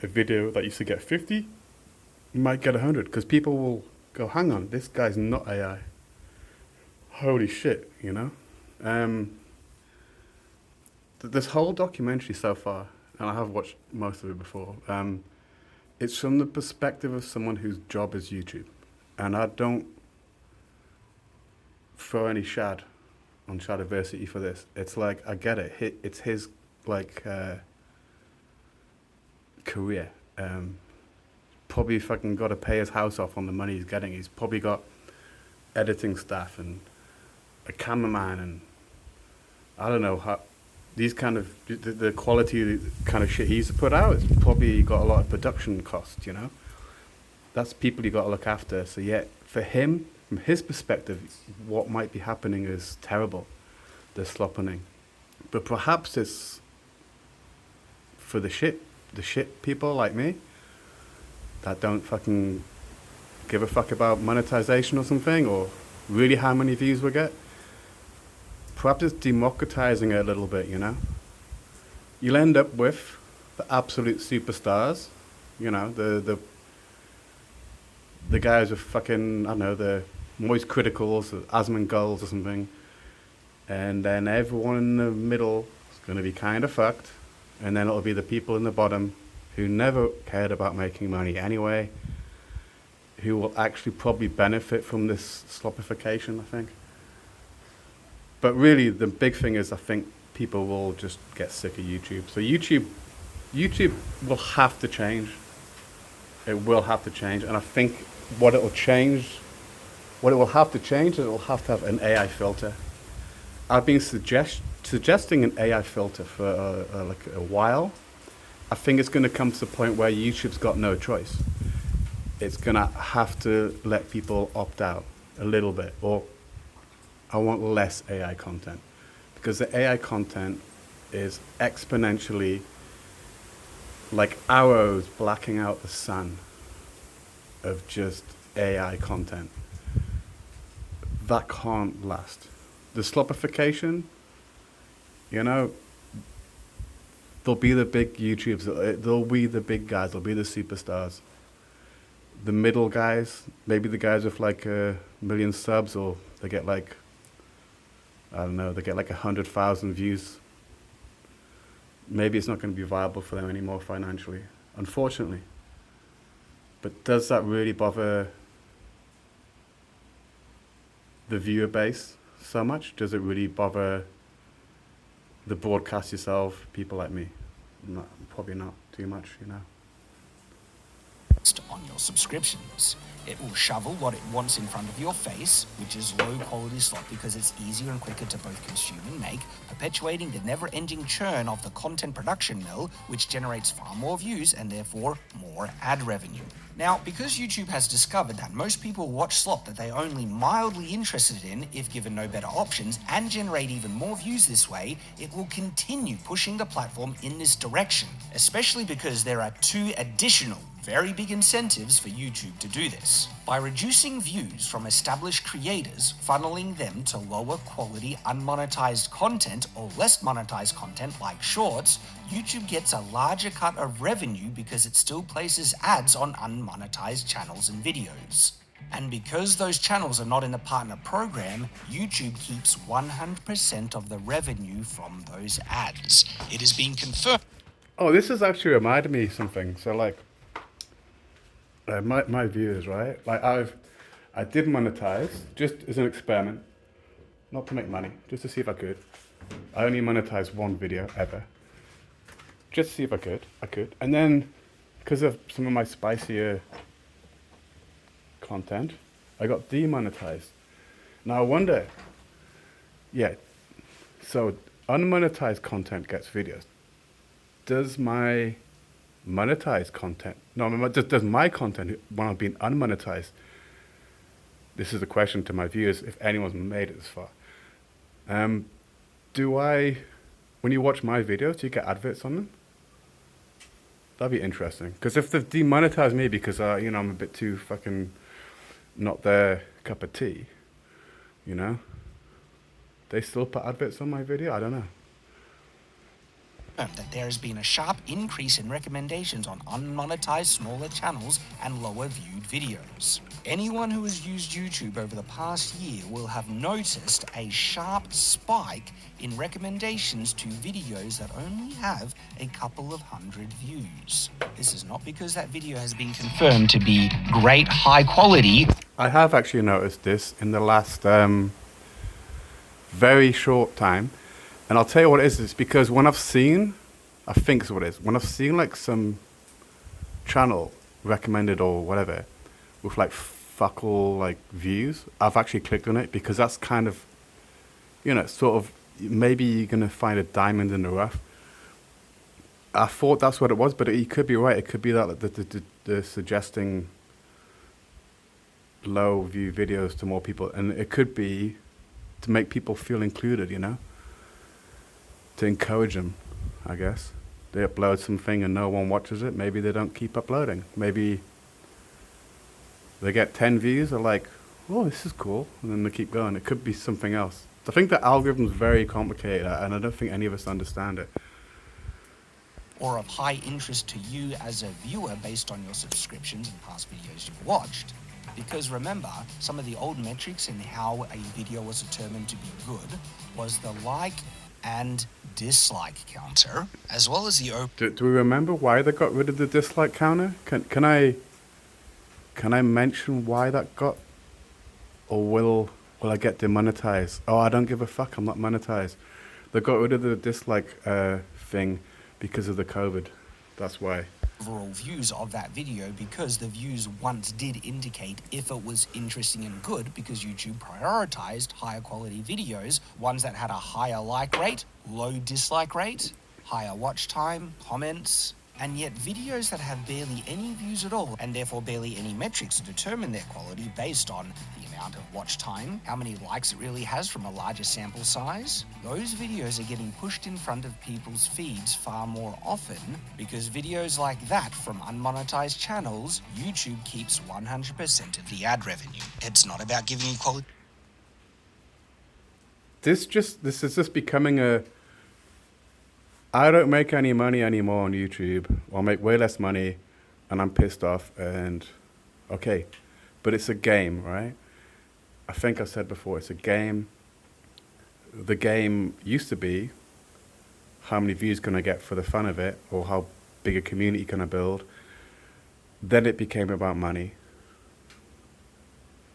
a video that used to get 50 might get 100, because people will go, hang on, this guy's not AI. Holy shit, you know? This whole documentary so far, and I have watched most of it before, it's from the perspective of someone whose job is YouTube. And I don't throw any shad on Shadiversity for this. It's like, I get it. It's his, like, career. Probably fucking got to pay his house off on the money he's getting. He's probably got editing staff and a cameraman and I don't know how these kind of the quality kind of shit he used to put out. It's probably got a lot of production costs, you know. That's people you got to look after. So yeah, for him, from his perspective, what might be happening is terrible, the sloppening. But perhaps it's for the shit people like me that don't fucking give a fuck about monetization or something, or really how many views we get. Perhaps it's democratizing it a little bit, you know. You'll end up with the absolute superstars, you know, the guys with fucking, I don't know, the Moist Criticals, the Asmongols or something, and then everyone in the middle is going to be kind of fucked, and then it'll be the people in the bottom who never cared about making money anyway, who will actually probably benefit from this slopification, I think. But really, the big thing is I think people will just get sick of YouTube. So YouTube will have to change. It will have to change. And I think what it will have to change is it will have to have an AI filter. I've been suggesting an AI filter for like a while. I think it's going to come to the point where YouTube's got no choice. It's going to have to let people opt out a little bit, or I want less AI content, because the AI content is exponentially like arrows blacking out the sun of just AI content. That can't last. The slopification, you know, there'll be the big YouTubers, there'll be the big guys, there'll be the superstars. The middle guys, maybe the guys with like 1 million subs, or they get like, I don't know, they get like 100,000 views. Maybe it's not going to be viable for them anymore financially, unfortunately. But does that really bother the viewer base so much? Does it really bother the broadcast yourself, people like me? Not, probably not too much, you know. On your subscriptions. It will shovel what it wants in front of your face, which is low quality slop because it's easier and quicker to both consume and make, perpetuating the never-ending churn of the content production mill, which generates far more views and therefore more ad revenue. Now, because YouTube has discovered that most people watch slop that they're only mildly interested in if given no better options and generate even more views this way, it will continue pushing the platform in this direction, especially because there are 2 additional very big incentives for YouTube to do this. By reducing views from established creators, funneling them to lower quality unmonetized content or less monetized content like shorts, YouTube gets a larger cut of revenue because it still places ads on unmonetized channels and videos. And because those channels are not in the partner program, YouTube keeps 100% of the revenue from those ads. It is being confirmed. Oh, this has actually reminded me of something. So like, my viewers, right? Like I did monetize just as an experiment, not to make money, just to see if I could. I only monetized 1 video ever, just to see if I could. And then, because of some of my spicier content, I got demonetized. Now I wonder, yeah, so unmonetized content gets videos. Does my monetized content, does my content, when I've been unmonetized, this is a question to my viewers, if anyone's made it this far, when you watch my videos, do you get adverts on them? That'd be interesting, because if they've demonetized me because I'm a bit too fucking not their cup of tea, they still put adverts on my video? I don't know. That there has been a sharp increase in recommendations on unmonetized smaller channels and lower viewed videos. Anyone who has used YouTube over the past year will have noticed a sharp spike in recommendations to videos that only have a couple of hundred views. This is not because that video has been confirmed to be great high quality. I have actually noticed this in the last very short time. And I'll tell you what it is. It's because when I've seen, I think it's what it is, when I've seen like some channel recommended or whatever with like fuck all like views, I've actually clicked on it because that's kind of, sort of, maybe you're going to find a diamond in the rough. I thought that's what it was, but you could be right. It could be that they're suggesting low view videos to more people. And it could be to make people feel included, to encourage them, I guess. They upload something and no one watches it, maybe they don't keep uploading. Maybe they get 10 views, they're like, oh, this is cool, and then they keep going. It could be something else. I think the algorithm's very complicated, and I don't think any of us understand it. Or of high interest to you as a viewer based on your subscriptions and past videos you've watched. Because remember, some of the old metrics in how a video was determined to be good was the like and dislike counter, as well as the Do we remember why they got rid of the dislike counter? Can I mention why that got, or will I get demonetized? Oh, I don't give a fuck, I'm not monetized. They got rid of the dislike thing because of the COVID. That's why. Overall views of that video, because the views once did indicate if it was interesting and good, because YouTube prioritized higher quality videos, ones that had a higher like rate, low dislike rate, higher watch time, comments, and yet videos that have barely any views at all, and therefore barely any metrics to determine their quality based on the amount of watch time, how many likes it really has from a larger sample size, those videos are getting pushed in front of people's feeds far more often, because videos like that from unmonetized channels, YouTube keeps 100% of the ad revenue. It's not about giving you quality. This is just becoming I don't make any money anymore on YouTube. I'll make way less money, and I'm pissed off, and okay. But it's a game, right? I think I said before, it's a game. The game used to be how many views can I get for the fun of it, or how big a community can I build. Then it became about money.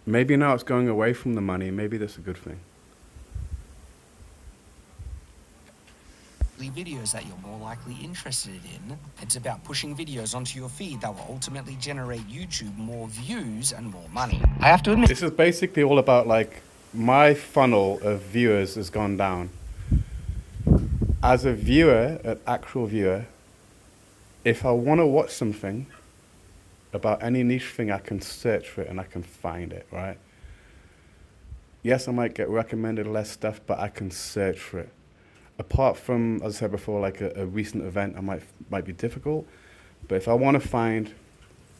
maybe now it's going away from the money. Maybe that's a good thing. Videos that you're more likely interested in. It's about pushing videos onto your feed that will ultimately generate YouTube more views and more money. I have to admit, This is basically all about, like, my funnel of viewers has gone down. As a viewer, an actual viewer, if I want to watch something about any niche thing, I can search for it and I can find it, right? Yes, I might get recommended less stuff, but I can search for it. Apart from, as I said before, like a recent event, I might be difficult. But if I want to find,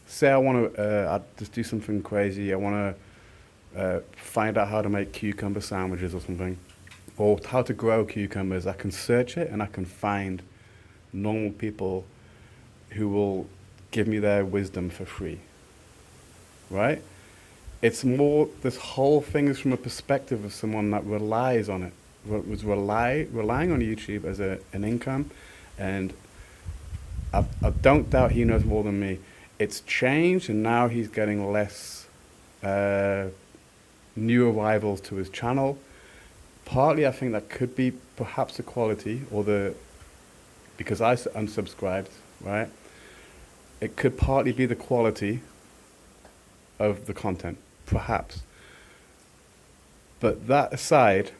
say I want to just do something crazy, I want to find out how to make cucumber sandwiches or something, or how to grow cucumbers, I can search it and I can find normal people who will give me their wisdom for free, right? It's more, this whole thing is from a perspective of someone that relies on it. Was relying on YouTube as an income, and I don't doubt he knows more than me. It's changed, and now he's getting less new arrivals to his channel. Partly, I think that could be perhaps the quality, or because I unsubscribed, right? It could partly be the quality of the content, perhaps. But that aside,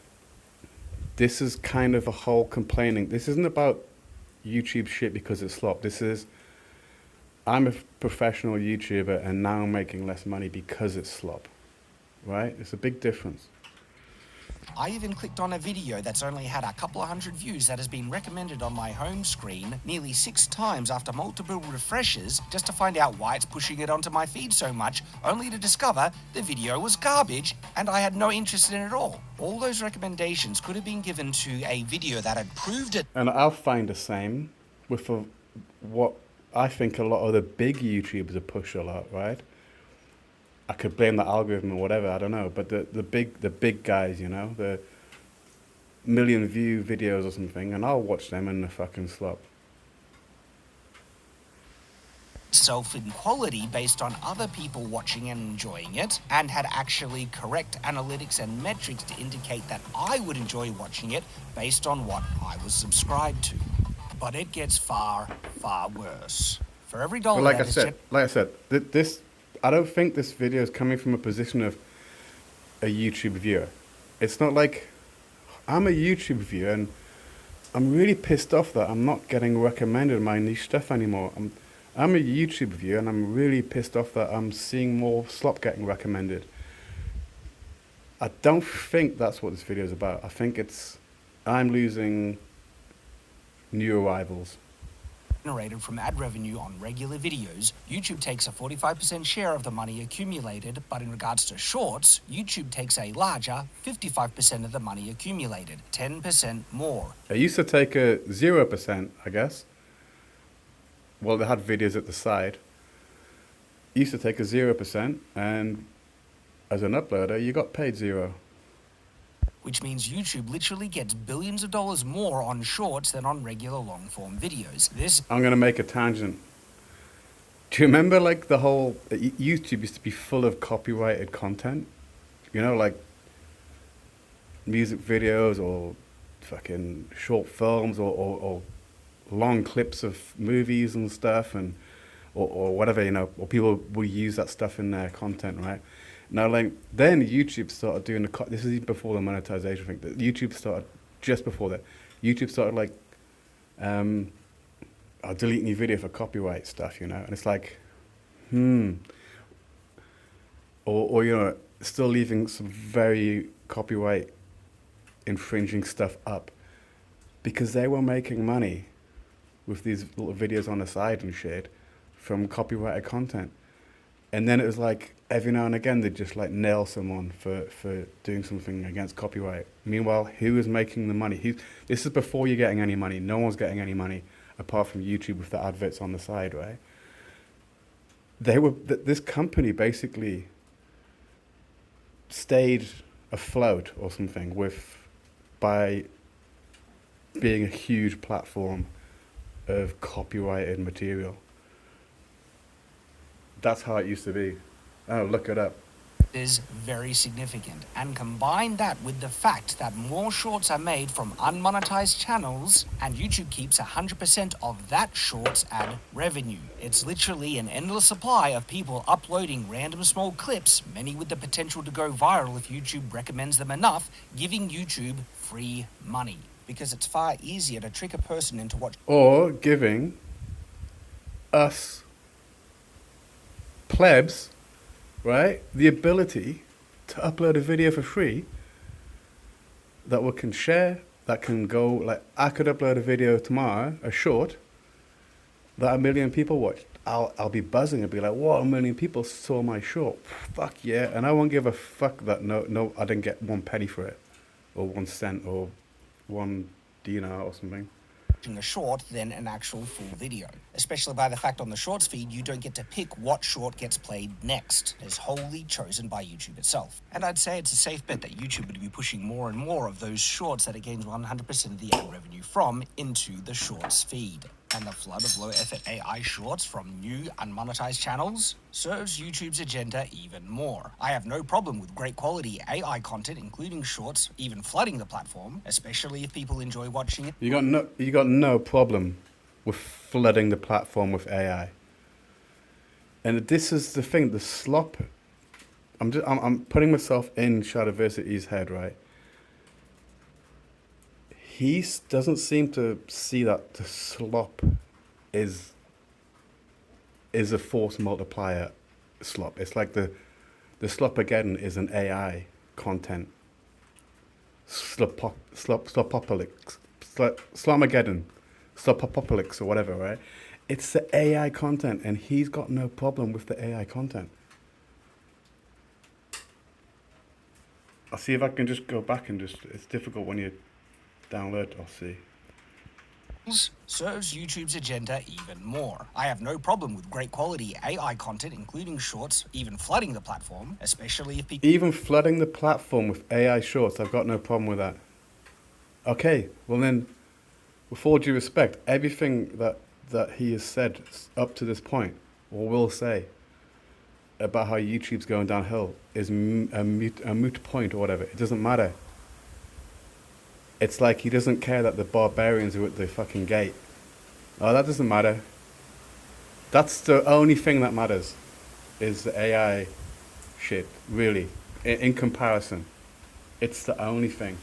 this is kind of a whole complaining. This isn't about YouTube shit because it's slop. This is, I'm a professional YouTuber and now I'm making less money because it's slop, right? It's a big difference. I even clicked on a video that's only had a couple of hundred views that has been recommended on my home screen nearly 6 times after multiple refreshes just to find out why it's pushing it onto my feed so much, only to discover the video was garbage and I had no interest in it at all. All those recommendations could have been given to a video that had proved it. And I'll find the same with what I think a lot of the big YouTubers are push a lot, right? I could blame the algorithm or whatever, I don't know. But the big guys, you know, the million view videos or something, and I'll watch them in the fucking slop. Self in quality based on other people watching and enjoying it, and had actually correct analytics and metrics to indicate that I would enjoy watching it based on what I was subscribed to. But it gets far, far worse. For every dollar, But like I said, this. I don't think this video is coming from a position of a YouTube viewer. It's not like I'm a YouTube viewer and I'm really pissed off that I'm not getting recommended my niche stuff anymore. I'm a YouTube viewer and I'm really pissed off that I'm seeing more slop getting recommended. I don't think that's what this video is about. I think I'm losing new arrivals. Generated from ad revenue on regular videos, YouTube takes a 45% share of the money accumulated, but in regards to shorts, YouTube takes a larger 55% of the money accumulated, 10% more. It used to take a 0%, I guess. Well, they had videos at the side. It used to take a 0%, and as an uploader, you got paid 0. Which means YouTube literally gets billions of dollars more on shorts than on regular long-form videos. I'm going to make a tangent. Do you remember, like, the whole... YouTube used to be full of copyrighted content? You know, like music videos or fucking short films or long clips of movies and stuff, and or whatever, you know, or people will use that stuff in their content, right? Now, like, then YouTube started doing this is even before the monetization thing. YouTube started just before that. YouTube started, like, deleting your video for copyright stuff, you know, and it's like, or you know, still leaving some very copyright infringing stuff up because they were making money with these little videos on the side and shit from copyrighted content. And then it was like, every now and again, they'd just like nail someone for doing something against copyright. Meanwhile, who is making the money? This is before you're getting any money. No one's getting any money apart from YouTube with the adverts on the side, right? This company basically stayed afloat or something by being a huge platform of copyrighted material. That's how it used to be. Oh, look it up. is very significant, and combine that with the fact that more shorts are made from unmonetized channels and YouTube keeps 100% of that shorts ad revenue. It's literally an endless supply of people uploading random small clips, many with the potential to go viral if YouTube recommends them enough, giving YouTube free money. Because it's far easier to trick a person into watching. Or giving us plebs, right, the ability to upload a video for free that we can share, that can go, like, I could upload a video tomorrow, a short, that 1 million people watched. I'll be buzzing and be like, whoa, 1 million people saw my short. Fuck yeah. And I won't give a fuck that no, I didn't get 1 penny for it, or 1 cent, or 1 dinar or something. A short than an actual full video, especially by the fact on the shorts feed you don't get to pick what short gets played next. It's wholly chosen by YouTube itself. And I'd say it's a safe bet that YouTube would be pushing more and more of those shorts that it gains 100% of the ad revenue from into the shorts feed. And the flood of low-effort AI shorts from new unmonetized channels serves YouTube's agenda even more. I have no problem with great quality AI content, including shorts, even flooding the platform, especially if people enjoy watching it. You got no problem with flooding the platform with AI. And this is the thing, the slop. I'm putting myself in Shadiversity's head, right? He doesn't seem to see that the slop is a force multiplier slop. It's like the Slopageddon is an AI content. Slopopocalypse, Slopopocalypse or whatever, right? It's the AI content, and he's got no problem with the AI content. I'll see if I can just go back and it's difficult when you download, I'll see. Serves YouTube's agenda even more. I have no problem with great quality AI content, including shorts, even flooding the platform, especially if people... Even flooding the platform with AI shorts, I've got no problem with that. Okay, well then, with all due respect, everything that he has said up to this point, or will say, about how YouTube's going downhill is a moot point or whatever. It doesn't matter. It's like he doesn't care that the barbarians are at the fucking gate. Oh, that doesn't matter. That's the only thing that matters, is the AI shit, really, in comparison. It's the only thing.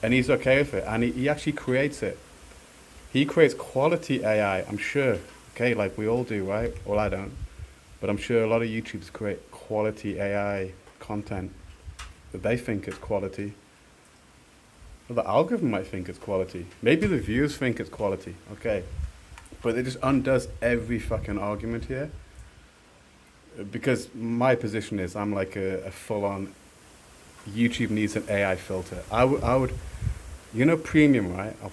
And he's okay with it, and he actually creates it. He creates quality AI, I'm sure. Okay, like we all do, right? Well, I don't. But I'm sure a lot of YouTubers create quality AI content that they think is quality. Well, the algorithm might think it's quality. Maybe the viewers think it's quality. Okay. But it just undoes every fucking argument here. Because my position is I'm like a full-on YouTube needs an AI filter. I would, you know, premium, right? I'll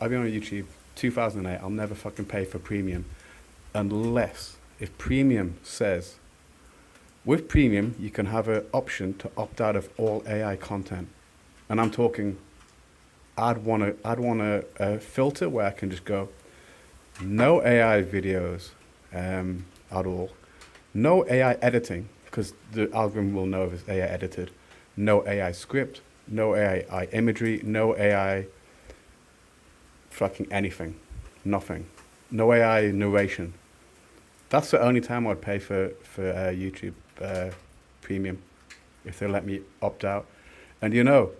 be on YouTube 2008. I'll never fucking pay for premium unless if premium says, with premium you can have an option to opt out of all AI content, and I'm talking. I'd want a filter where I can just go, no AI videos at all, no AI editing, because the algorithm will know if it's AI edited, no AI script, no AI imagery, no AI fucking anything, nothing, no AI narration. That's the only time I'd pay for YouTube Premium, if they let me opt out. And you know,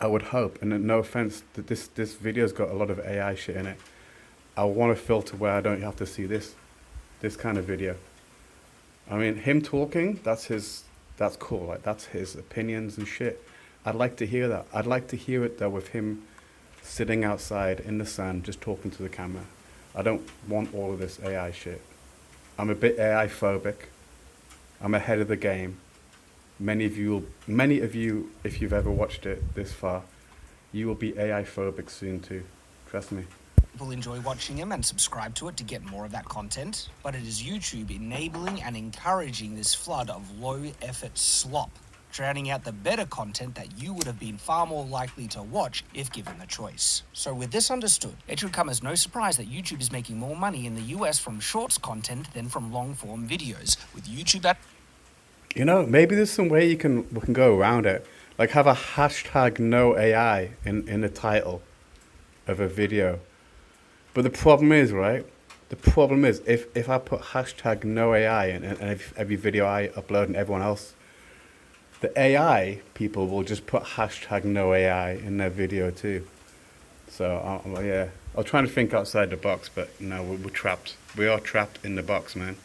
I would hope, and no offense, that this video's got a lot of AI shit in it. I want a filter where I don't have to see this kind of video. I mean, him talking, that's cool. Like, that's his opinions and shit. I'd like to hear that. I'd like to hear it though with him sitting outside in the sun, just talking to the camera. I don't want all of this AI shit. I'm a bit AI phobic. I'm ahead of the game. Many of you, if you've ever watched it this far, you will be AI phobic soon too. Trust me. People enjoy watching him and subscribe to it to get more of that content, but it is YouTube enabling and encouraging this flood of low-effort slop, drowning out the better content that you would have been far more likely to watch if given the choice. So with this understood, it should come as no surprise that YouTube is making more money in the US from shorts content than from long-form videos, with YouTube You know, maybe there's some way we can go around it. Like have a hashtag no AI in the title of a video. But the problem is, right? The problem is if I put hashtag no AI and every video I upload and everyone else, the AI people will just put hashtag no AI in their video too. So yeah, I was trying to think outside the box, but no, we're trapped. We are trapped in the box, man.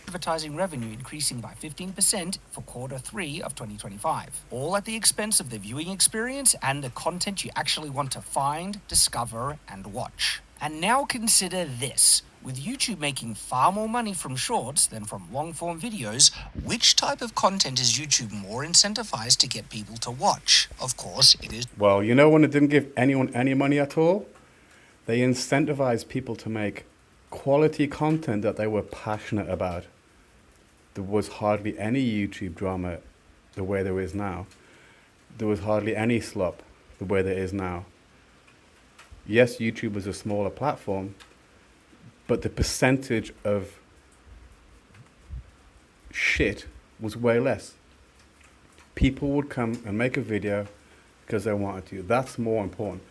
Advertising revenue increasing by 15% for Q3 of 2025, all at the expense of the viewing experience and the content you actually want to find, discover, and watch. And now consider this. With YouTube making far more money from shorts than from long-form videos, which type of content is YouTube more incentivized to get people to watch? Of course, it is... Well, you know when it didn't give anyone any money at all? They incentivized people to make quality content that they were passionate about. There was hardly any YouTube drama the way there is now. There was hardly any slop the way there is now. Yes, YouTube was a smaller platform, but the percentage of shit was way less. People would come and make a video because they wanted to. That's more important.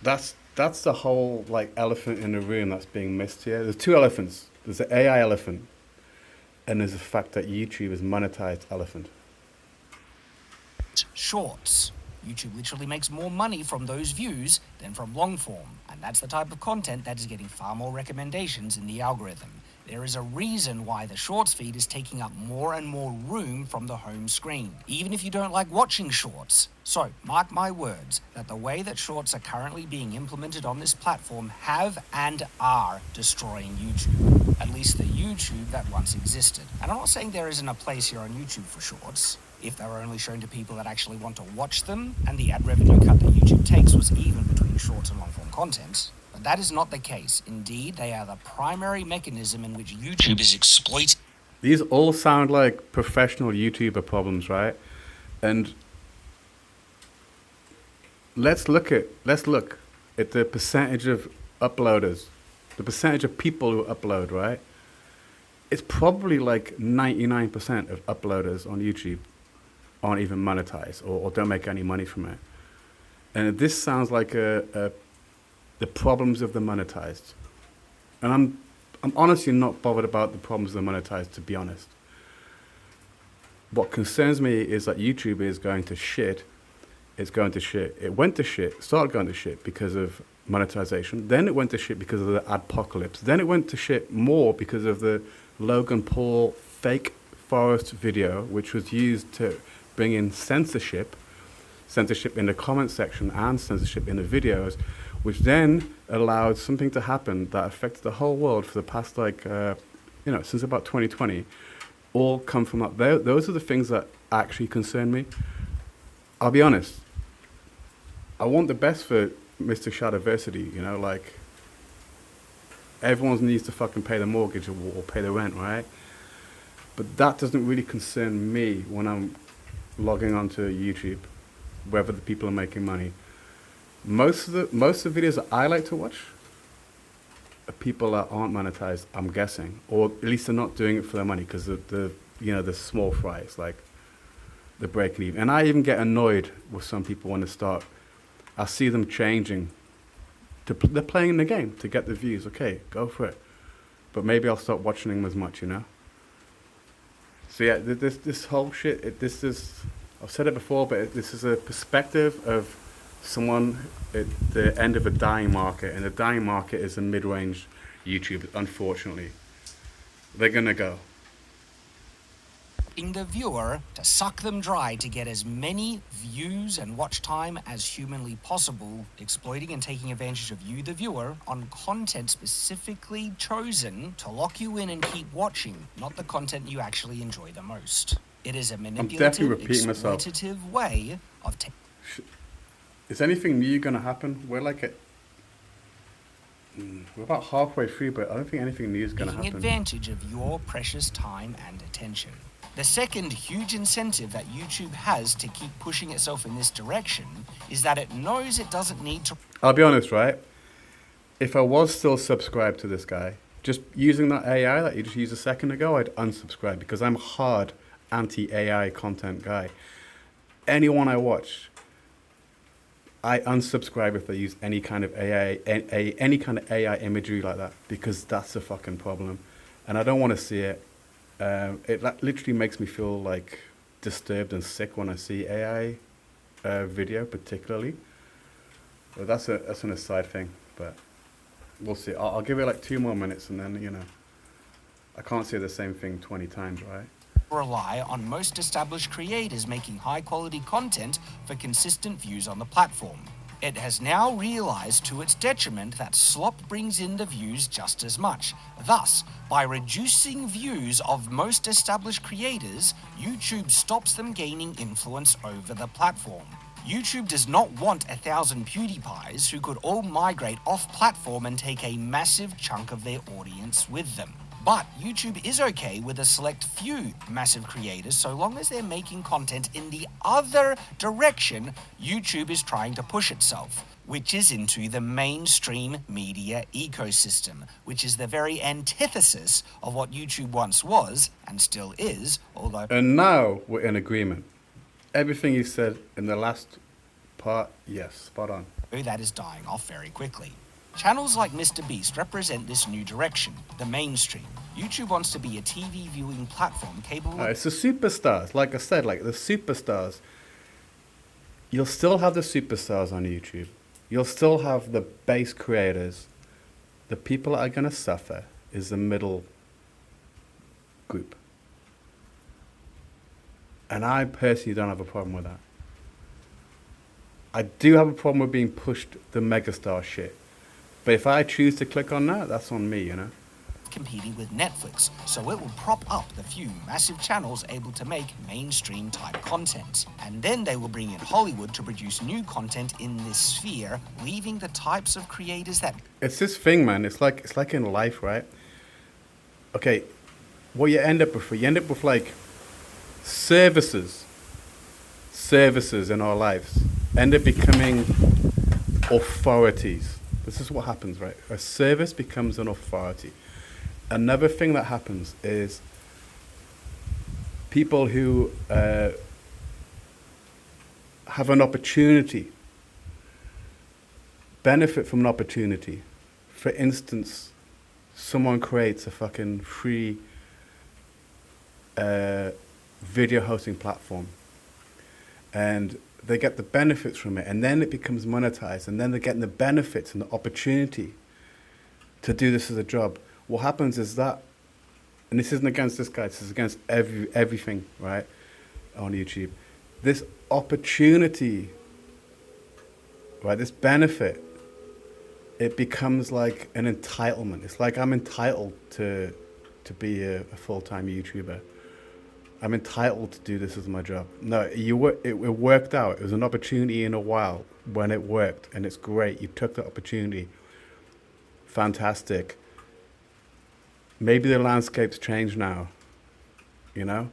That's the whole like elephant in the room that's being missed here. There's two elephants. There's the AI elephant, and there's the fact that YouTube is monetized elephant. Shorts. YouTube literally makes more money from those views than from long form, and that's the type of content that is getting far more recommendations in the algorithm. There is a reason why the Shorts feed is taking up more and more room from the home screen, even if you don't like watching Shorts. So, mark my words, that the way that Shorts are currently being implemented on this platform have and are destroying YouTube. At least the YouTube that once existed. And I'm not saying there isn't a place here on YouTube for Shorts. If they were only shown to people that actually want to watch them, and the ad revenue cut that YouTube takes was even between shorts and long-form content. But that is not the case. Indeed, they are the primary mechanism in which YouTube is exploiting. These all sound like professional YouTuber problems, right? And let's look at the percentage of uploaders, the percentage of people who upload, right? It's probably like 99% of uploaders on YouTube aren't even monetized or don't make any money from it. And this sounds like the problems of the monetized. And I'm honestly not bothered about the problems of the monetized, to be honest. What concerns me is that YouTube is going to shit. It's going to shit. It went to shit, started going to shit because of monetization. Then it went to shit because of the adpocalypse. Then it went to shit more because of the Logan Paul fake forest video, which was used to bring in censorship in the comment section and censorship in the videos, which then allowed something to happen that affected the whole world for the past since about 2020, all come from that. Those are the things that actually concern me. I'll be honest, I want the best for Mr. Shadiversity, everyone needs to fucking pay the mortgage or pay the rent, right? But that doesn't really concern me when I'm logging onto YouTube, whether the people are making money. Most of the videos that I like to watch are people that aren't monetized, I'm guessing, or at least they're not doing it for their money because the small fries, like the breaking even. And I even get annoyed with some people when they start. I see them changing. They're playing the game to get the views. Okay, go for it. But maybe I'll stop watching them as much, So yeah, this whole shit, I've said it before, but this is a perspective of someone at the end of a dying market, and the dying market is a mid-range YouTube, unfortunately. They're gonna go. The viewer to suck them dry to get as many views and watch time as humanly possible, exploiting and taking advantage of you, the viewer, on content specifically chosen to lock you in and keep watching, not the content you actually enjoy the most. It is a manipulative, exploitative way of Is anything new gonna happen? We're about halfway through, but I don't think anything new is gonna happen. Taking advantage of your precious time and attention. The second huge incentive that YouTube has to keep pushing itself in this direction is that it knows it doesn't need to... I'll be honest, right? If I was still subscribed to this guy, just using that AI that you just used a second ago, I'd unsubscribe because I'm a hard anti-AI content guy. Anyone I watch, I unsubscribe if they use any kind of any kind of AI imagery like that, because that's a fucking problem, and I don't want to see it. It literally makes me feel like disturbed and sick when I see AI video, particularly. But that's an aside thing. But we'll see. I'll give it like 2 more minutes, and then, you know, I can't say the same thing 20 times, right? Rely on most established creators making high-quality content for consistent views on the platform. It has now realized to its detriment that slop brings in the views just as much. Thus, by reducing views of most established creators, YouTube stops them gaining influence over the platform. YouTube does not want 1,000 PewDiePies who could all migrate off-platform and take a massive chunk of their audience with them. But YouTube is okay with a select few massive creators so long as they're making content in the other direction YouTube is trying to push itself, which is into the mainstream media ecosystem, which is the very antithesis of what YouTube once was and still is, although... And now we're in agreement. Everything you said in the last part, yes, spot on. that is dying off very quickly. Channels like Mr. Beast represent this new direction, the mainstream. YouTube wants to be a TV viewing platform capable of... It's the superstars. Like I said, like the superstars. You'll still have the superstars on YouTube. You'll still have the base creators. The people that are going to suffer is the middle group. And I personally don't have a problem with that. I do have a problem with being pushed the megastar shit. But if I choose to click on that, that's on me, you know? competing with Netflix, so it will prop up the few massive channels able to make mainstream type content. And then they will bring in Hollywood to produce new content in this sphere, leaving the types of creators that... It's this thing, man. It's like in life, right? Okay, what you end up with like services in our lives end up becoming authorities. This is what happens, right? A service becomes an authority. Another thing that happens is people who have an opportunity, benefit from an opportunity. For instance, someone creates a fucking free video hosting platform and they get the benefits from it, and then it becomes monetized, and then they're getting the benefits and the opportunity to do this as a job. What happens is that, and this isn't against this guy, this is against everything, right, on YouTube. This opportunity, right, this benefit, it becomes like an entitlement. It's like I'm entitled to be a full-time YouTuber. I'm entitled to do this as my job. No, it worked out. It was an opportunity in a while when it worked, and it's great. You took the opportunity. Fantastic. Maybe the landscape's changed now, you know?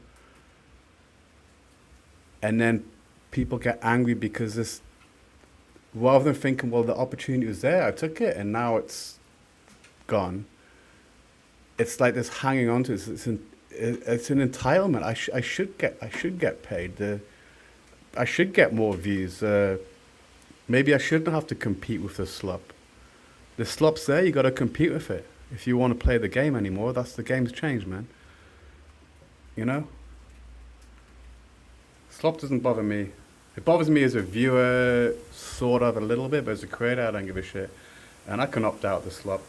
And then people get angry because this, rather than thinking, well, the opportunity was there, I took it, and now it's gone. It's like this hanging on to it. It's an entitlement. I should get paid. I should get more views. Maybe I shouldn't have to compete with the slop. The slop's there. You got to compete with it if you want to play the game anymore. That's the game's changed, man. You know. Slop doesn't bother me. It bothers me as a viewer, sort of a little bit, but as a creator, I don't give a shit. And I can opt out the slop.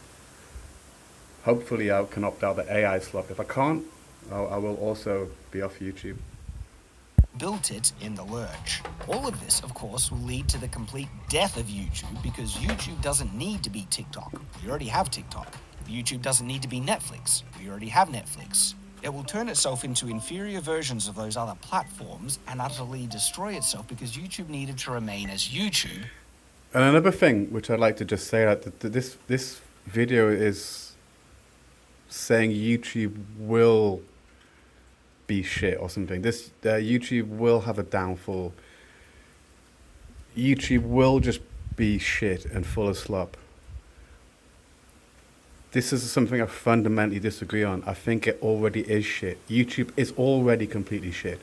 Hopefully, I can opt out the AI slop. If I can't, I will also be off YouTube. Built it in the lurch. All of this, of course, will lead to the complete death of YouTube because YouTube doesn't need to be TikTok. We already have TikTok. YouTube doesn't need to be Netflix. We already have Netflix. It will turn itself into inferior versions of those other platforms and utterly destroy itself because YouTube needed to remain as YouTube. And another thing which I'd like to just say, that this video is saying YouTube will be shit or something. This YouTube will have a downfall. YouTube will just be shit and full of slop. this is something I fundamentally disagree on. I think it already is shit. YouTube is already completely shit.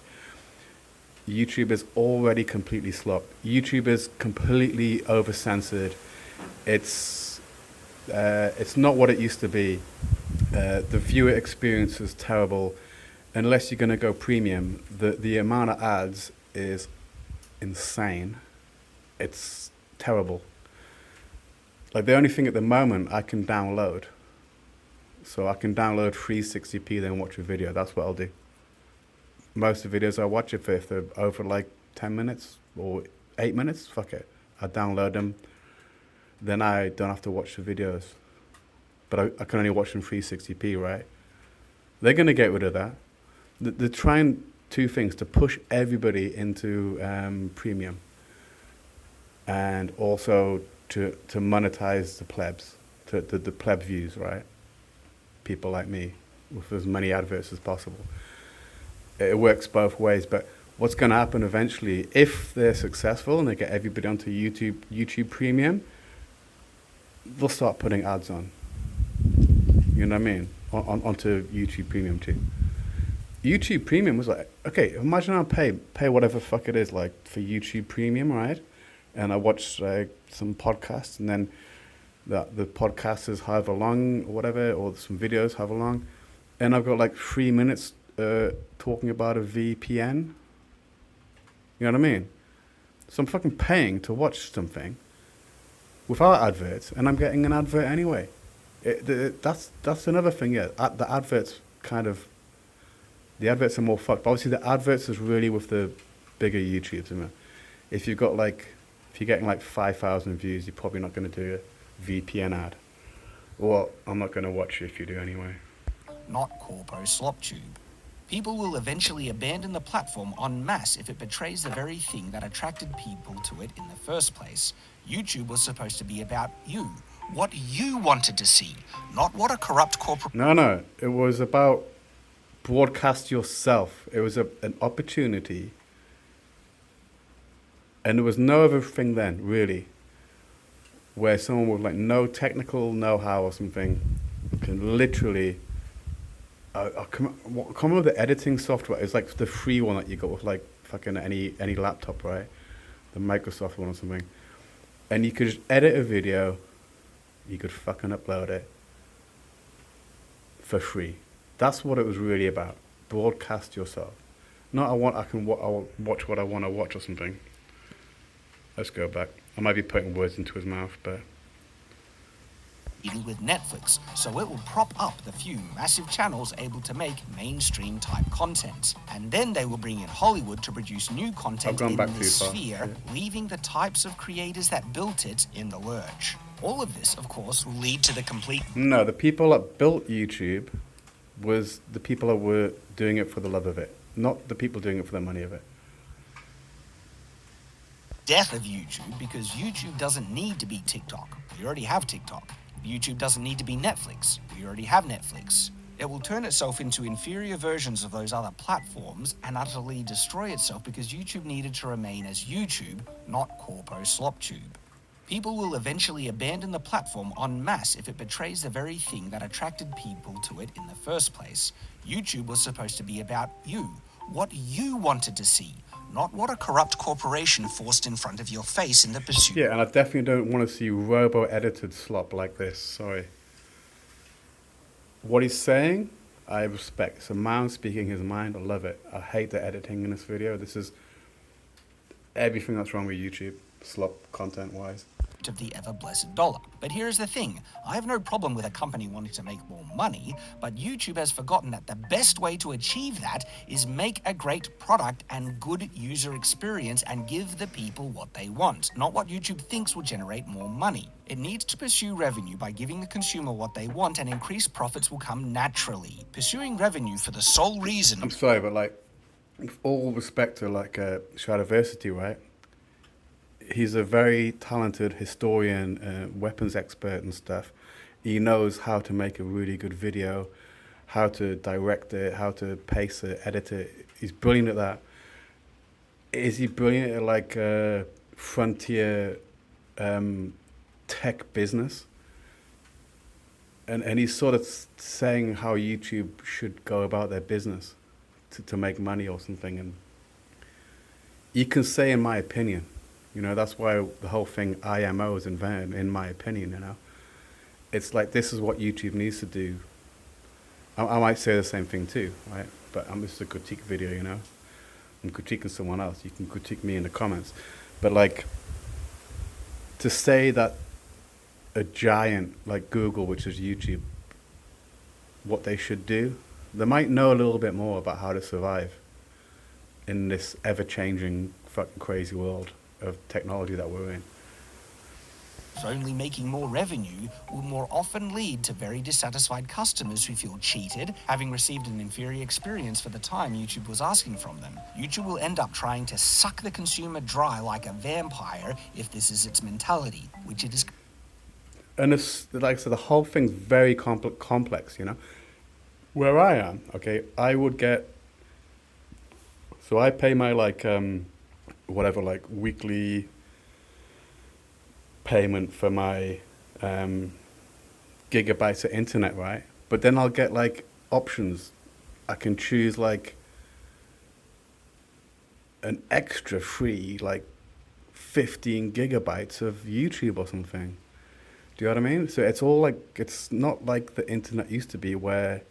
YouTube is already completely slop. YouTube is completely over-censored. It's not what it used to be. The viewer experience is terrible. Unless you're going to go premium, the amount of ads is insane. It's terrible. Like, the only thing at the moment I can download. So I can download 360p, then watch a video. That's what I'll do. Most of the videos I watch, if they're over like 10 minutes or 8 minutes, fuck it. I download them. Then I don't have to watch the videos. But I can only watch them 360p, right? They're going to get rid of that. They're trying two things: to push everybody into premium, and also to monetize the plebs, the pleb views, right? People like me, with as many adverts as possible. It works both ways, but what's going to happen eventually, if they're successful and they get everybody onto YouTube Premium, they'll start putting ads on. You know what I mean? Onto YouTube Premium too. YouTube Premium was like, okay, imagine I pay whatever fuck it is, like, for YouTube Premium, right? And I watch some podcasts, and then the podcast is however long or whatever, or some videos however long, and I've got like 3 minutes talking about a VPN. You know what I mean? So I'm fucking paying to watch something without adverts, and I'm getting an advert anyway. That's another thing, yeah. The adverts are more fucked. But obviously the adverts is really with the bigger YouTubers. You know? If you're getting like 5,000 views, you're probably not going to do a VPN ad. Well, I'm not going to watch you if you do anyway. Not Corpo SlopTube. People will eventually abandon the platform en masse if it betrays the very thing that attracted people to it in the first place. YouTube was supposed to be about you, what you wanted to see, not what a corrupt corporate... No, it was about broadcast yourself. It was an opportunity, and there was no other thing then, really, where someone with like no technical know-how or something can literally... I can't remember the editing software. It's like the free one that you got with like fucking any laptop, right? The Microsoft one or something. And you could just edit a video. You could fucking upload it for free. That's what it was really about. Broadcast yourself. Not I'll watch what I want to watch or something. Let's go back. I might be putting words into his mouth, but... With Netflix, so it will prop up the few massive channels able to make mainstream type content. And then they will bring in Hollywood to produce new content in this sphere, leaving the types of creators that built it in the lurch. All of this, of course, will lead to the complete... No, the people that built YouTube was the people that were doing it for the love of it, not the people doing it for the money of it. Death of YouTube, because YouTube doesn't need to be TikTok. We already have TikTok. YouTube doesn't need to be Netflix. We already have Netflix. It will turn itself into inferior versions of those other platforms and utterly destroy itself because YouTube needed to remain as YouTube, not Corpo SlopTube. People will eventually abandon the platform en masse if it betrays the very thing that attracted people to it in the first place. YouTube was supposed to be about you, what you wanted to see, not what a corrupt corporation forced in front of your face in the pursuit. Yeah, and I definitely don't want to see robo-edited slop like this, sorry. What he's saying, I respect. It's a man speaking his mind, I love it. I hate the editing in this video. This is everything that's wrong with YouTube, slop content-wise. Of the ever-blessed dollar. But here's the thing, I have no problem with a company wanting to make more money, but YouTube has forgotten that the best way to achieve that is make a great product and good user experience and give the people what they want, not what YouTube thinks will generate more money. It needs to pursue revenue by giving the consumer what they want, and increased profits will come naturally. Pursuing revenue for the sole reason... I'm sorry, but like, with all respect to like Shadiversity, right? He's a very talented historian, weapons expert and stuff. He knows how to make a really good video, how to direct it, how to pace it, edit it. He's brilliant at that. Is he brilliant at like frontier tech business? and he's sort of saying how YouTube should go about their business to make money or something. And you can say, in my opinion, that's why the whole thing IMO is invented, in my opinion, It's like, this is what YouTube needs to do. I might say the same thing too, right? But this is a critique video, I'm critiquing someone else. You can critique me in the comments. But like, to say that a giant like Google, which is YouTube, what they should do, they might know a little bit more about how to survive in this ever-changing, fucking crazy world of technology that we're in. Only making more revenue will more often lead to very dissatisfied customers who feel cheated, having received an inferior experience for the time YouTube was asking from them. YouTube will end up trying to suck the consumer dry like a vampire if this is its mentality, which it is. And it's, like I said, the whole thing's very complex, Where I am, okay, I would get, so I pay my weekly payment for my gigabytes of internet, right? But then I'll get options. I can choose an extra free 15 gigabytes of YouTube or something. Do you know what I mean? So it's all it's not like the internet used to be, where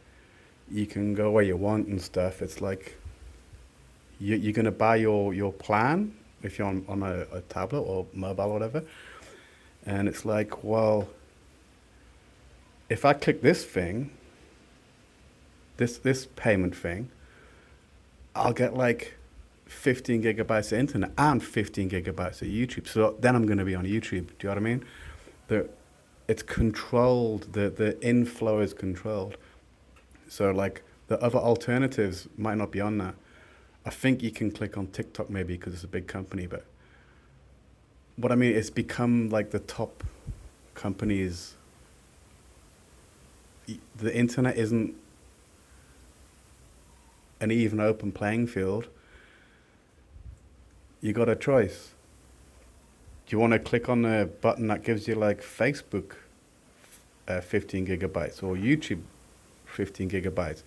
you can go where you want and stuff. It's like you're gonna buy your plan if you're on a tablet or mobile or whatever. And it's like, well, if I click this thing, this payment thing, I'll get 15 gigabytes of internet and 15 gigabytes of YouTube. So then I'm going to be on YouTube. Do you know what I mean? It's controlled. The inflow is controlled. So the other alternatives might not be on that. I think you can click on TikTok maybe because it's a big company, but what I mean, it's become the top companies. The internet isn't an even open playing field. You got a choice. Do you want to click on the button that gives you Facebook 15 gigabytes or YouTube 15 gigabytes?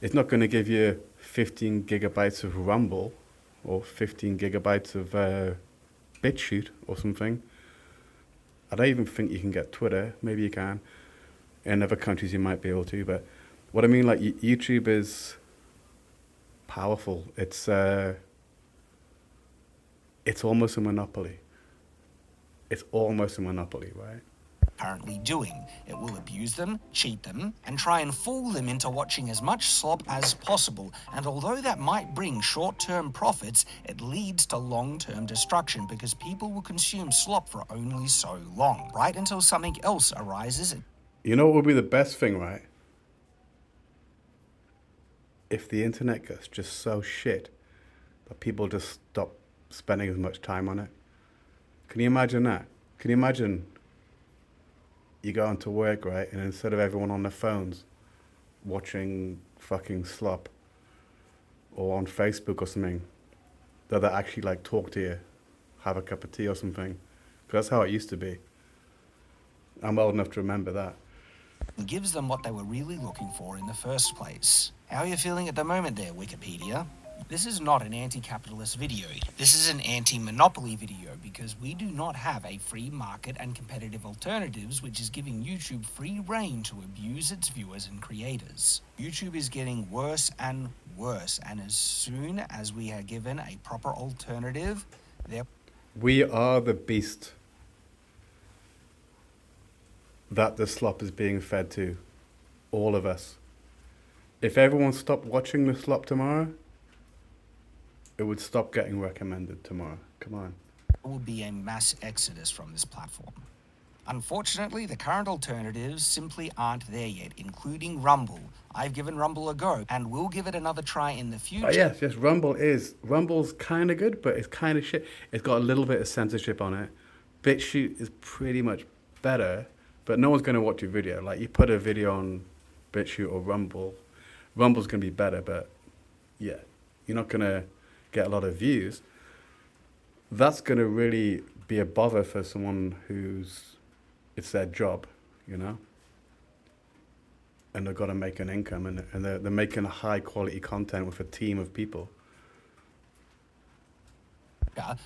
It's not going to give you 15 gigabytes of Rumble or 15 gigabytes of BitChute or something. I don't even think you can get Twitter. Maybe you can. In other countries you might be able to, but what I mean, YouTube is powerful. It's almost a monopoly. It's almost a monopoly, right? Currently doing. It will abuse them, cheat them, and try and fool them into watching as much slop as possible. And although that might bring short-term profits, it leads to long-term destruction because people will consume slop for only so long, right until something else arises. You know what would be the best thing, right? If the internet gets just so shit that people just stop spending as much time on it. Can you imagine that? Can you imagine you go into work, right, and instead of everyone on their phones watching fucking slop or on Facebook or something, that they actually talk to you, have a cup of tea or something? Because that's how it used to be. I'm old enough to remember that. It gives them what they were really looking for in the first place. How are you feeling at the moment there, Wikipedia? This is not an anti-capitalist video. This is an anti-monopoly video because we do not have a free market and competitive alternatives, which is giving YouTube free rein to abuse its viewers and creators. YouTube is getting worse and worse, and as soon as we are given a proper alternative, we are the beast that the slop is being fed to. All of us. If everyone stopped watching the slop tomorrow, it would stop getting recommended tomorrow. Come on. There will be a mass exodus from this platform. Unfortunately, the current alternatives simply aren't there yet, including Rumble. I've given Rumble a go, and will give it another try in the future. Oh, yes, Rumble's kind of good, but it's kind of shit. It's got a little bit of censorship on it. BitChute is pretty much better, but no one's going to watch your video. You put a video on BitChute or Rumble, Rumble's going to be better, but yeah, you're not going to get a lot of views. That's going to really be a bother for someone it's their job, and they've got to make an income, and they're making high quality content with a team of people.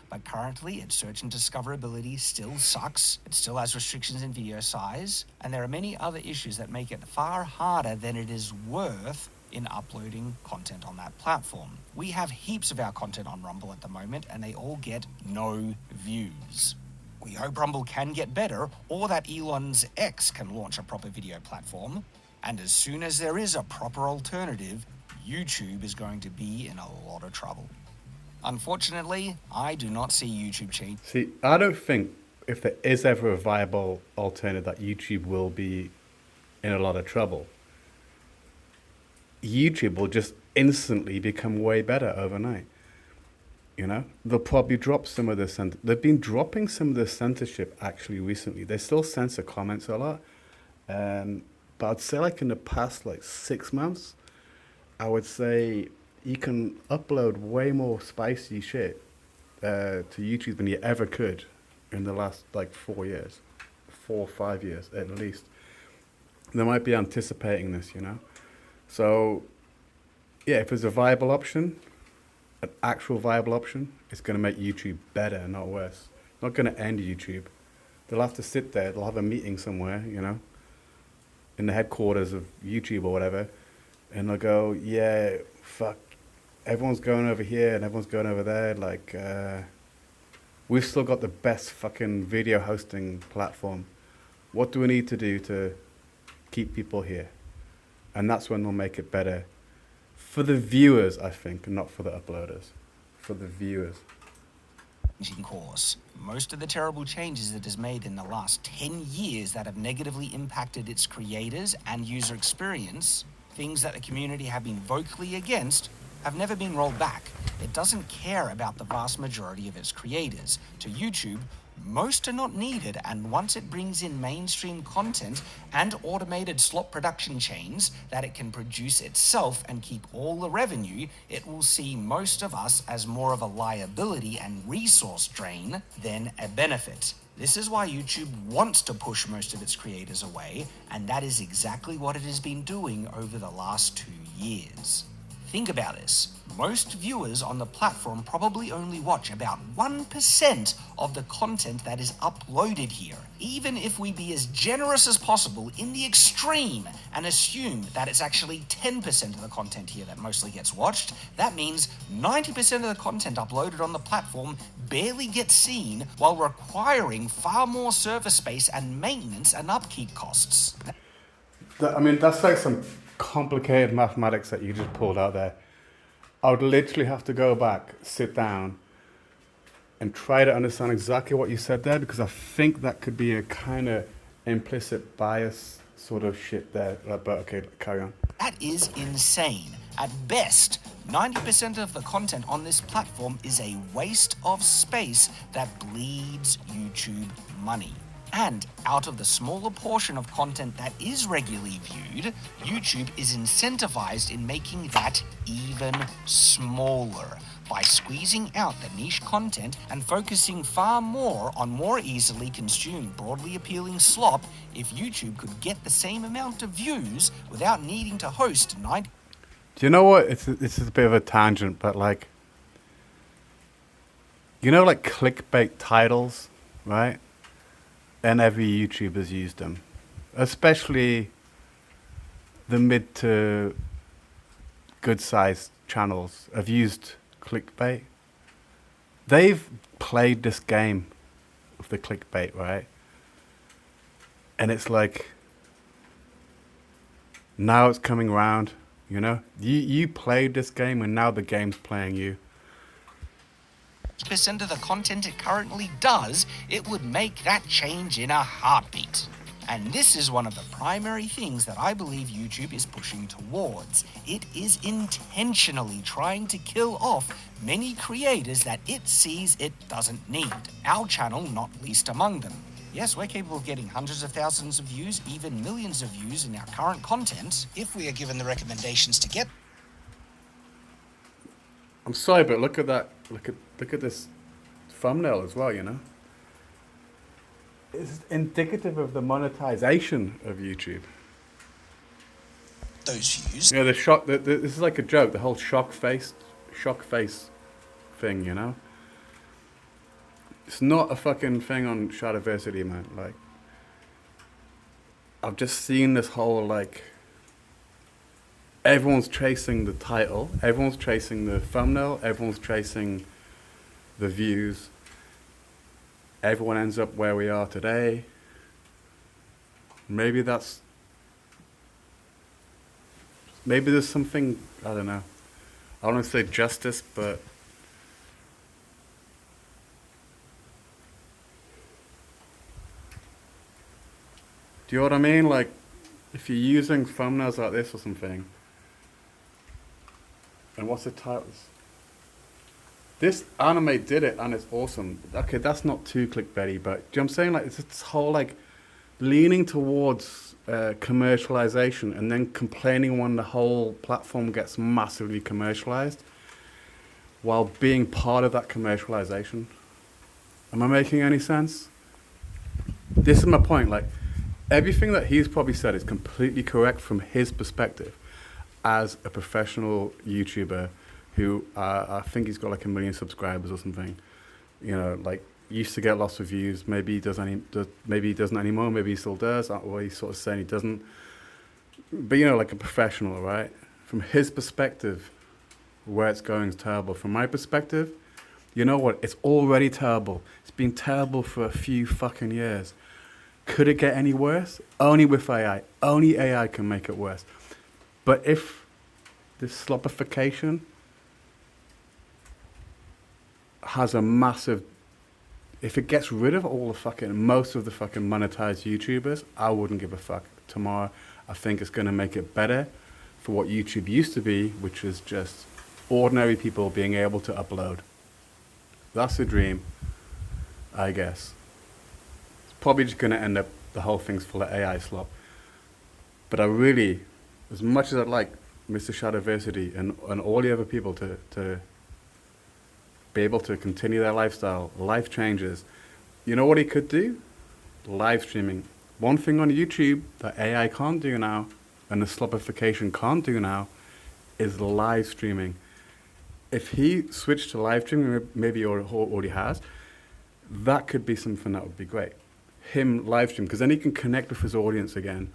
But currently its search and discoverability still sucks. It still has restrictions in video size, and there are many other issues that make it far harder than it is worth in uploading content on that platform. We have heaps of our content on Rumble at the moment, and they all get no views. We hope Rumble can get better, or that Elon's X can launch a proper video platform. And as soon as there is a proper alternative, YouTube is going to be in a lot of trouble. Unfortunately, I do not see YouTube change. See, I don't think if there is ever a viable alternative that YouTube will be in a lot of trouble. YouTube will just instantly become way better overnight. You know, they'll probably drop some of the they've been dropping some of the censorship actually recently. They still censor comments a lot, but I'd say like in the past like 6 months, I would say you can upload way more spicy shit to YouTube than you ever could in the last like 4 years, 4 or 5 years at least. They might be anticipating this, you know. So yeah, if there's a viable option, an actual viable option, it's going to make YouTube better, not worse. It's not going to end YouTube. They'll have to sit there, they'll have a meeting somewhere, you know, in the headquarters of YouTube or whatever, and they'll go, yeah, fuck, everyone's going over here and everyone's going over there, like, we've still got the best fucking video hosting platform. What do we need to do to keep people here? And that's when they'll make it better. For the viewers, I think, and not for the uploaders. For the viewers. Course. Most of the terrible changes it has made in the last 10 years that have negatively impacted its creators and user experience, things that the community have been vocally against, have never been rolled back. It doesn't care about the vast majority of its creators. To YouTube, most are not needed, and once it brings in mainstream content and automated slop production chains that it can produce itself and keep all the revenue, it will see most of us as more of a liability and resource drain than a benefit. This is why YouTube wants to push most of its creators away, and that is exactly what it has been doing over the last 2 years. Think about this. Most viewers on the platform probably only watch about 1% of the content that is uploaded here. Even if we be as generous as possible in the extreme and assume that it's actually 10% of the content here that mostly gets watched, that means 90% of the content uploaded on the platform barely gets seen while requiring far more server space and maintenance and upkeep costs. I mean, that's like some complicated mathematics that you just pulled out there. I would literally have to go back, sit down, and try to understand exactly what you said there, because I think that could be a kind of implicit bias sort of shit there. But okay, carry on. That is insane. At best, 90% of the content on this platform is a waste of space that bleeds YouTube money. And out of the smaller portion of content that is regularly viewed, YouTube is incentivized in making that even smaller by squeezing out the niche content and focusing far more on more easily consumed, broadly appealing slop. If YouTube could get the same amount of views without needing to host 90... Do you know what? It's a bit of a tangent, but like, you know, like clickbait titles, right? And every YouTuber's used them, especially the mid to good-sized channels have used clickbait. They've played this game of the clickbait, right? And it's like, now it's coming around, you know? You played this game and now the game's playing you. % of the content it currently does, it would make that change in a heartbeat. And this is one of the primary things that I believe YouTube is pushing towards. It is intentionally trying to kill off many creators that it sees it doesn't need. Our channel not least among them. Yes, we're capable of getting hundreds of thousands of views, even millions of views in our current content, if we are given the recommendations to get. I'm sorry, but look at that. Look at this thumbnail as well, you know? It's indicative of the monetization of YouTube. those views. Yeah, the shock. This is like a joke. The whole shock face thing. You know, it's not a fucking thing on Shadiversity, man. Like, I've just seen this whole like. Everyone's chasing the title. Everyone's chasing the thumbnail. Everyone's chasing the views. Everyone ends up where we are today. Maybe there's something, I don't know. I don't want to say justice, but do you know what I mean? Like, if you're using thumbnails like this or something, and what's the titles? This anime did it, and it's awesome. Okay, that's not too clickbaity, but do you know what I'm saying? Like, it's this whole, like, leaning towards commercialization and then complaining when the whole platform gets massively commercialized while being part of that commercialization. Am I making any sense? This is my point. Like, everything that he's probably said is completely correct from his perspective as a professional YouTuber who I think he's got like 1 million subscribers or something. You know, like, used to get lots of views. Maybe he maybe he doesn't anymore. Maybe he still does. Or he's sort of saying he doesn't. But you know, like a professional, right? From his perspective, where it's going is terrible. From my perspective, you know what? It's already terrible. It's been terrible for a few fucking years. Could it get any worse? Only with AI. Only AI can make it worse. But if this slopification has a massive, if it gets rid of most of the fucking monetized YouTubers, I wouldn't give a fuck. Tomorrow, I think it's going to make it better for what YouTube used to be, which is just ordinary people being able to upload. That's the dream, I guess. It's probably just going to end up, the whole thing's full of AI slop. But I really, as much as I'd like Mr. Shadiversity and all the other people to be able to continue their lifestyle, life changes, you know what he could do? Live streaming. One thing on YouTube that AI can't do now, and the slopification can't do now, is live streaming. If he switched to live streaming, maybe he already has, that could be something that would be great. Him live stream, because then he can connect with his audience again,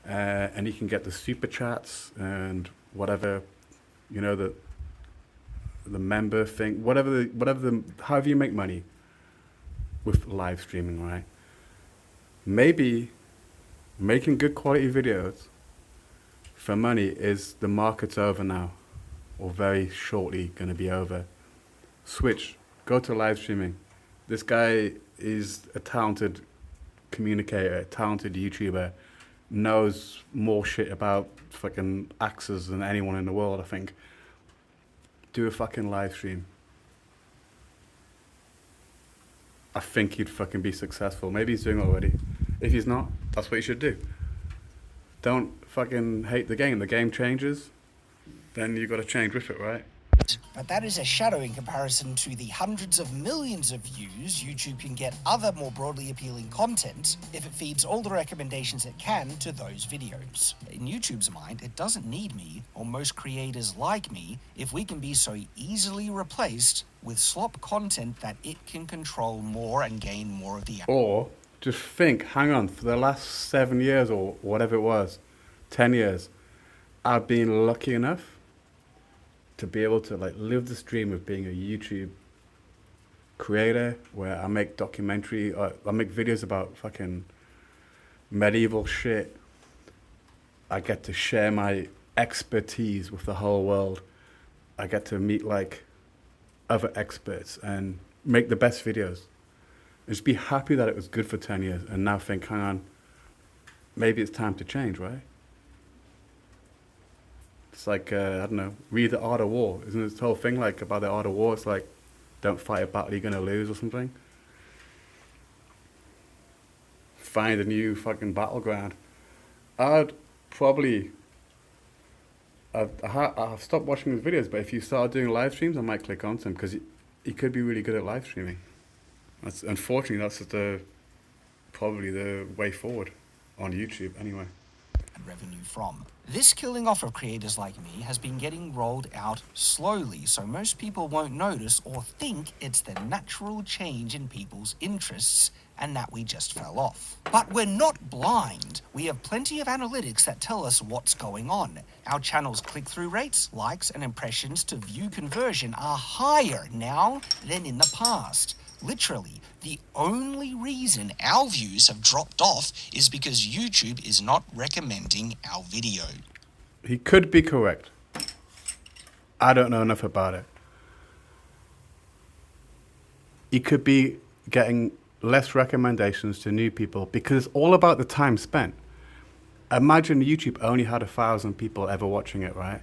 and he can get the super chats and whatever, you know, the member thing, however you make money with live streaming, right? Maybe making good quality videos for money is, the market's over now, or very shortly going to be over. Switch, go to live streaming. This guy is a talented communicator, a talented YouTuber, knows more shit about fucking axes than anyone in the world, I think. Do a fucking live stream. I think he'd fucking be successful. Maybe he's doing it already. If he's not, that's what you should do. Don't fucking hate the game. The game changes, then you got to change with it, right? But that is a shadow in comparison to the hundreds of millions of views YouTube can get other more broadly appealing content if it feeds all the recommendations it can to those videos. In YouTube's mind, it doesn't need me, or most creators like me, if we can be so easily replaced with slop content that it can control more and gain more of the... Or just think, hang on, for the last 7 years or whatever it was, 10 years, I've been lucky enough to be able to like live this dream of being a YouTube creator where I make I make videos about fucking medieval shit. I get to share my expertise with the whole world. I get to meet like other experts and make the best videos. And just be happy that it was good for 10 years and now think, hang on, maybe it's time to change, right? It's like, I don't know, read The Art of War. Isn't this whole thing like about the art of war? It's like, don't fight a battle you're going to lose or something. Find a new fucking battleground. I've stopped watching his videos, but if you start doing live streams, I might click on him because he could be really good at live streaming. Unfortunately, that's probably the way forward on YouTube anyway. and revenue from. This killing off of creators like me has been getting rolled out slowly, so most people won't notice or think it's the natural change in people's interests and that we just fell off. But we're not blind. We have plenty of analytics that tell us what's going on. Our channel's click-through rates, likes, and impressions to view conversion are higher now than in the past. Literally, the only reason our views have dropped off is because YouTube is not recommending our video. He could be correct. I don't know enough about it. He could be getting less recommendations to new people because it's all about the time spent. Imagine YouTube only had 1,000 people ever watching it, right?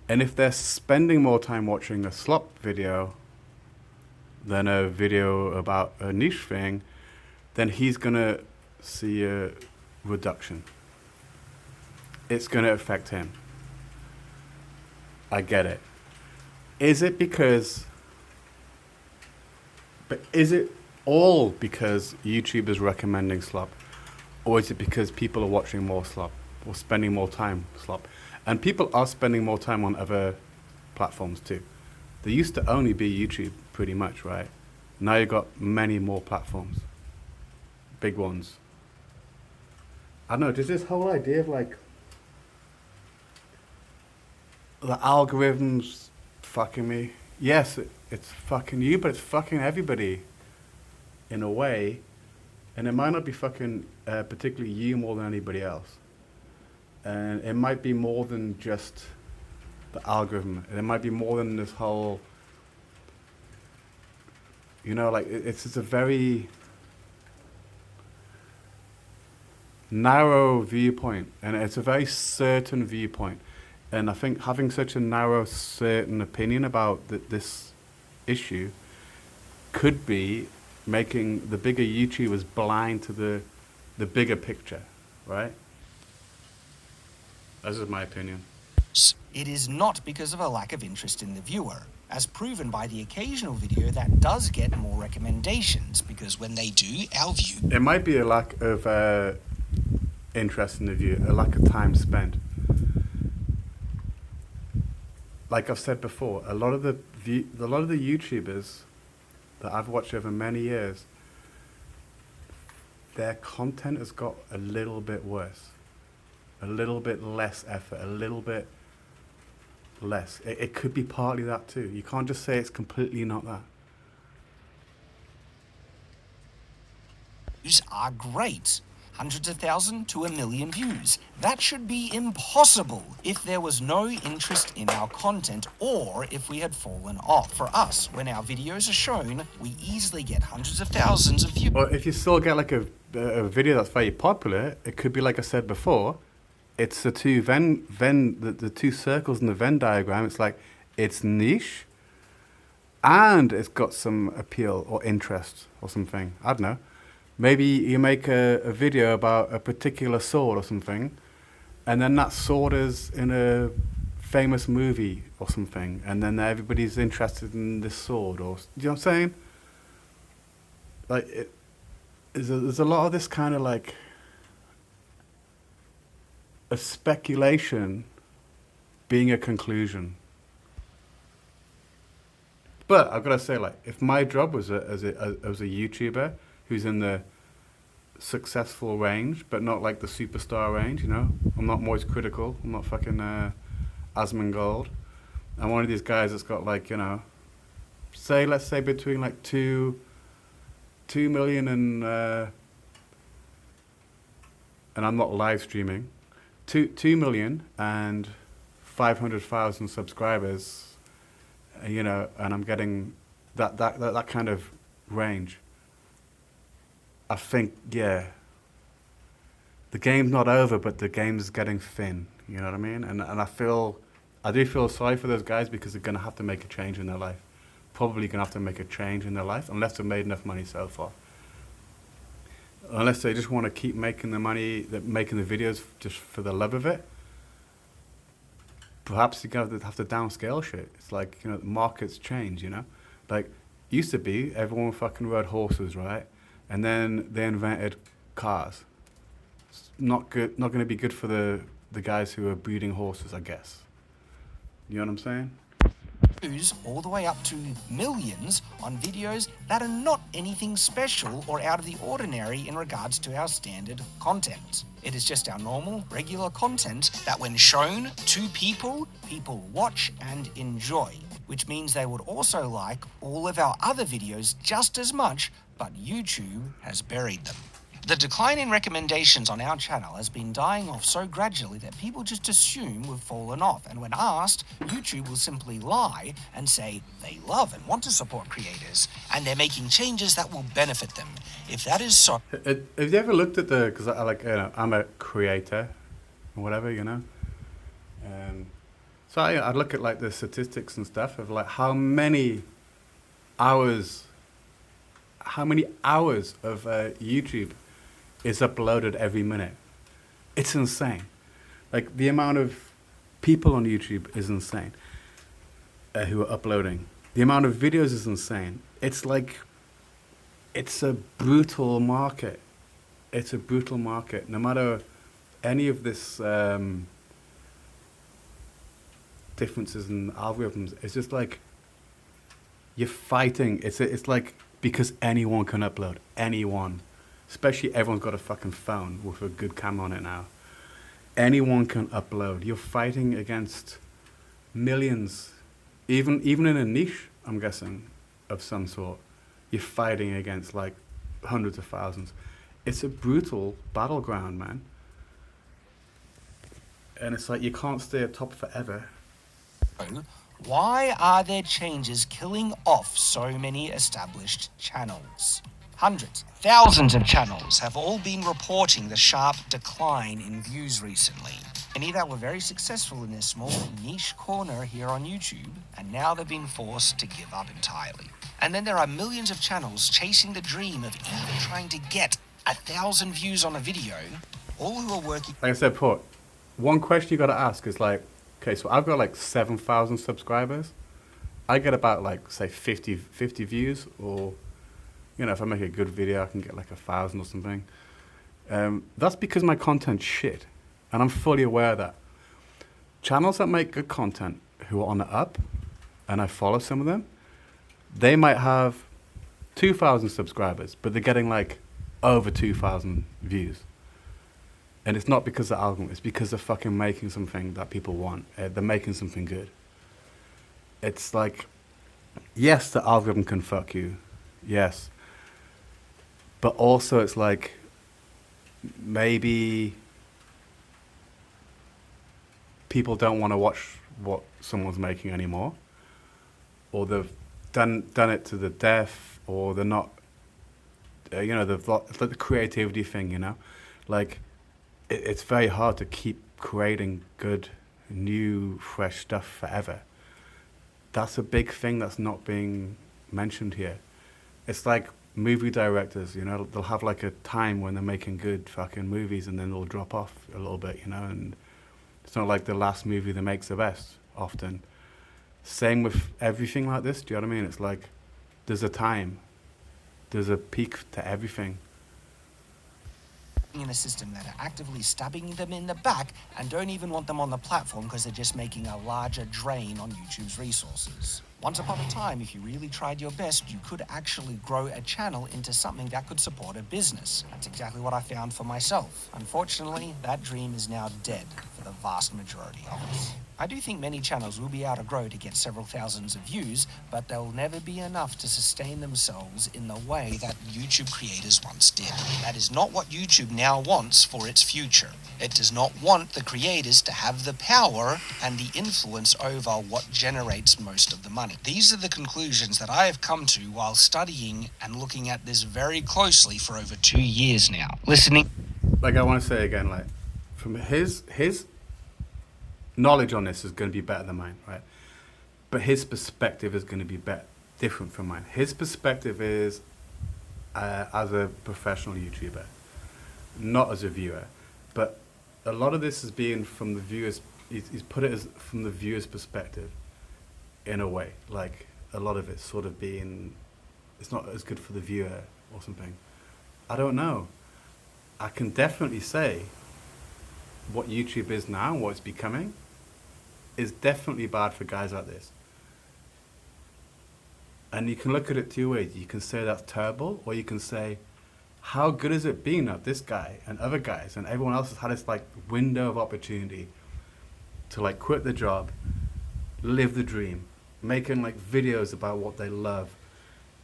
And if they're spending more time watching a slop video than a video about a niche thing, then he's gonna see a reduction. It's gonna affect him. I get it. Is it all because YouTube is recommending slop? Or is it because people are watching more slop or spending more time slop? And people are spending more time on other platforms too. There used to only be YouTube pretty much, right? Now you've got many more platforms, big ones. I don't know, just this whole idea of like the algorithms fucking me. Yes, it's fucking you, but it's fucking everybody in a way. And it might not be fucking particularly you more than anybody else. And it might be more than just the algorithm. And it might be more than this whole, you know, like it's a very narrow viewpoint. And it's a very certain viewpoint. And I think having such a narrow, certain opinion about this issue could be making the bigger YouTubers blind to the bigger picture, right? This is my opinion. It is not because of a lack of interest in the viewer, as proven by the occasional video that does get more recommendations, because when they do, our view... It might be a lack of interest in the viewer, a lack of time spent. Like I've said before, a lot of the YouTubers that I've watched over many years, their content has got a little bit worse, a little bit less effort, a little bit less. It could be partly that too. You can't just say it's completely not that. Views are great. Hundreds of thousands to 1 million views. That should be impossible if there was no interest in our content or if we had fallen off. For us, when our videos are shown, we easily get hundreds of thousands of views. Well, if you still get like a video that's very popular, it could be like I said before, it's the two the two circles in the Venn diagram. It's like it's niche and it's got some appeal or interest or something. I don't know. Maybe you make a video about a particular sword or something, and then that sword is in a famous movie or something, and then everybody's interested in this sword, or do you know what I'm saying? Like, there's a lot of this kind of like a speculation being a conclusion. But I've got to say, like, if my job was as a YouTuber who's in the successful range, but not like the superstar range, you know? I'm not Moist Critical. I'm not fucking Asmongold. I'm one of these guys that's got like, you know, let's say between like 2 million and I'm not live streaming, 2 million and 500,000 subscribers, you know, and I'm getting that kind of range. I think, yeah, the game's not over, but the game's getting thin. You know what I mean? And I do feel sorry for those guys because they're going to have to make a change in their life. Probably going to have to make a change in their life unless they've made enough money so far. Unless they just want to keep making the money, making the videos just for the love of it. Perhaps you're going to have to downscale shit. It's like, you know, the markets change, you know? Like, used to be, everyone fucking rode horses, right? And then they invented cars. It's not good. Not going to be good for the the guys who are breeding horses, I guess. You know what I'm saying? Views all the way up to millions on videos that are not anything special or out of the ordinary in regards to our standard content. It is just our normal, regular content that when shown to people, people watch and enjoy, which means they would also like all of our other videos just as much, but YouTube has buried them. The decline in recommendations on our channel has been dying off so gradually that people just assume we've fallen off, and when asked, YouTube will simply lie and say they love and want to support creators and they're making changes that will benefit them. If that is so... Have you ever looked at the, because I'm a creator or whatever, you know? So I look at like the statistics and stuff of like how many hours of YouTube is uploaded every minute. It's insane. Like the amount of people on YouTube is insane who are uploading. The amount of videos is insane. It's like, it's a brutal market. It's a brutal market. No matter any of this differences in algorithms, it's just like you're fighting. It's like because anyone can upload, anyone. Especially everyone's got a fucking phone with a good camera on it now. Anyone can upload. You're fighting against millions, even in a niche, I'm guessing, of some sort. You're fighting against like hundreds of thousands. It's a brutal battleground, man. And it's like you can't stay at top forever. Why are there changes killing off so many established channels? Hundreds, thousands of channels have all been reporting the sharp decline in views recently. Many that were very successful in their small niche corner here on YouTube, and now they've been forced to give up entirely. And then there are millions of channels chasing the dream of even trying to get 1,000 views on a video, all who are working... Like I said, Port, one question you got to ask is like, okay, so I've got like 7,000 subscribers. I get about like, say, 50 views, or... You know, if I make a good video, I can get like 1,000 or something. That's because my content's shit. And I'm fully aware of that. Channels that make good content, who are on the up, and I follow some of them, they might have 2,000 subscribers, but they're getting like over 2,000 views. And it's not because of the algorithm, it's because they're fucking making something that people want. They're making something good. It's like, yes, the algorithm can fuck you. Yes. But also it's like, maybe people don't want to watch what someone's making anymore, or they've done it to the death, or they're not, you know, it's like the creativity thing, you know? Like, it's very hard to keep creating good, new, fresh stuff forever. That's a big thing that's not being mentioned here. It's like movie directors, you know, they'll have like a time when they're making good fucking movies and then they'll drop off a little bit, you know, and it's not like the last movie that makes the best often. Same with everything like this, do you know what I mean? It's like there's a time, there's a peak to everything. In a system that are actively stabbing them in the back and don't even want them on the platform because they're just making a larger drain on YouTube's resources. Once upon a time, if you really tried your best, you could actually grow a channel into something that could support a business. That's exactly what I found for myself. Unfortunately, that dream is now dead for the vast majority of us. I do think many channels will be able to grow to get several thousands of views, but they'll never be enough to sustain themselves in the way that YouTube creators once did. That is not what YouTube now wants for its future. It does not want the creators to have the power and the influence over what generates most of the money. These are the conclusions that I have come to while studying and looking at this very closely for over 2 years now. Listening. Like I want to say again, like from his knowledge on this is going to be better than mine, right? But his perspective is going to be different from mine. His perspective is as a professional YouTuber, not as a viewer. But a lot of this is being from the viewers. He's put it as from the viewer's perspective, in a way. Like a lot of it's sort of being, it's not as good for the viewer or something. I don't know. I can definitely say what YouTube is now and what it's becoming is definitely bad for guys like this. And you can look at it two ways. You can say that's terrible, or you can say, how good has it been that this guy and other guys and everyone else has had this like window of opportunity to like quit the job, live the dream, making like videos about what they love,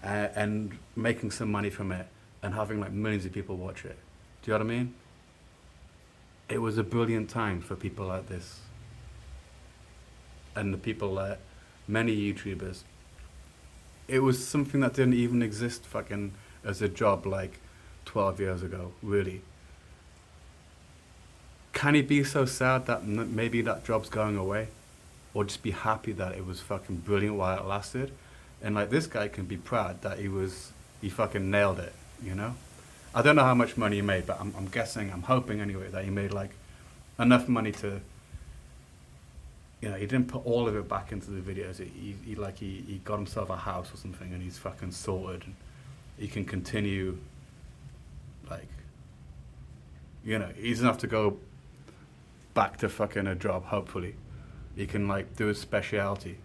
and making some money from it and having like millions of people watch it. Do you know what I mean? It was a brilliant time for people like this. And the people that, many YouTubers, it was something that didn't even exist fucking as a job like 12 years ago, really. Can he be so sad that maybe that job's going away? Or just be happy that it was fucking brilliant while it lasted? And like this guy can be proud that he fucking nailed it, you know? I don't know how much money he made, but I'm guessing, I'm hoping anyway, that he made like enough money to, you know, he didn't put all of it back into the videos. He got himself a house or something and he's fucking sorted. And he can continue, like, you know, he doesn't have to go back to fucking a job, hopefully. He can like do his speciality.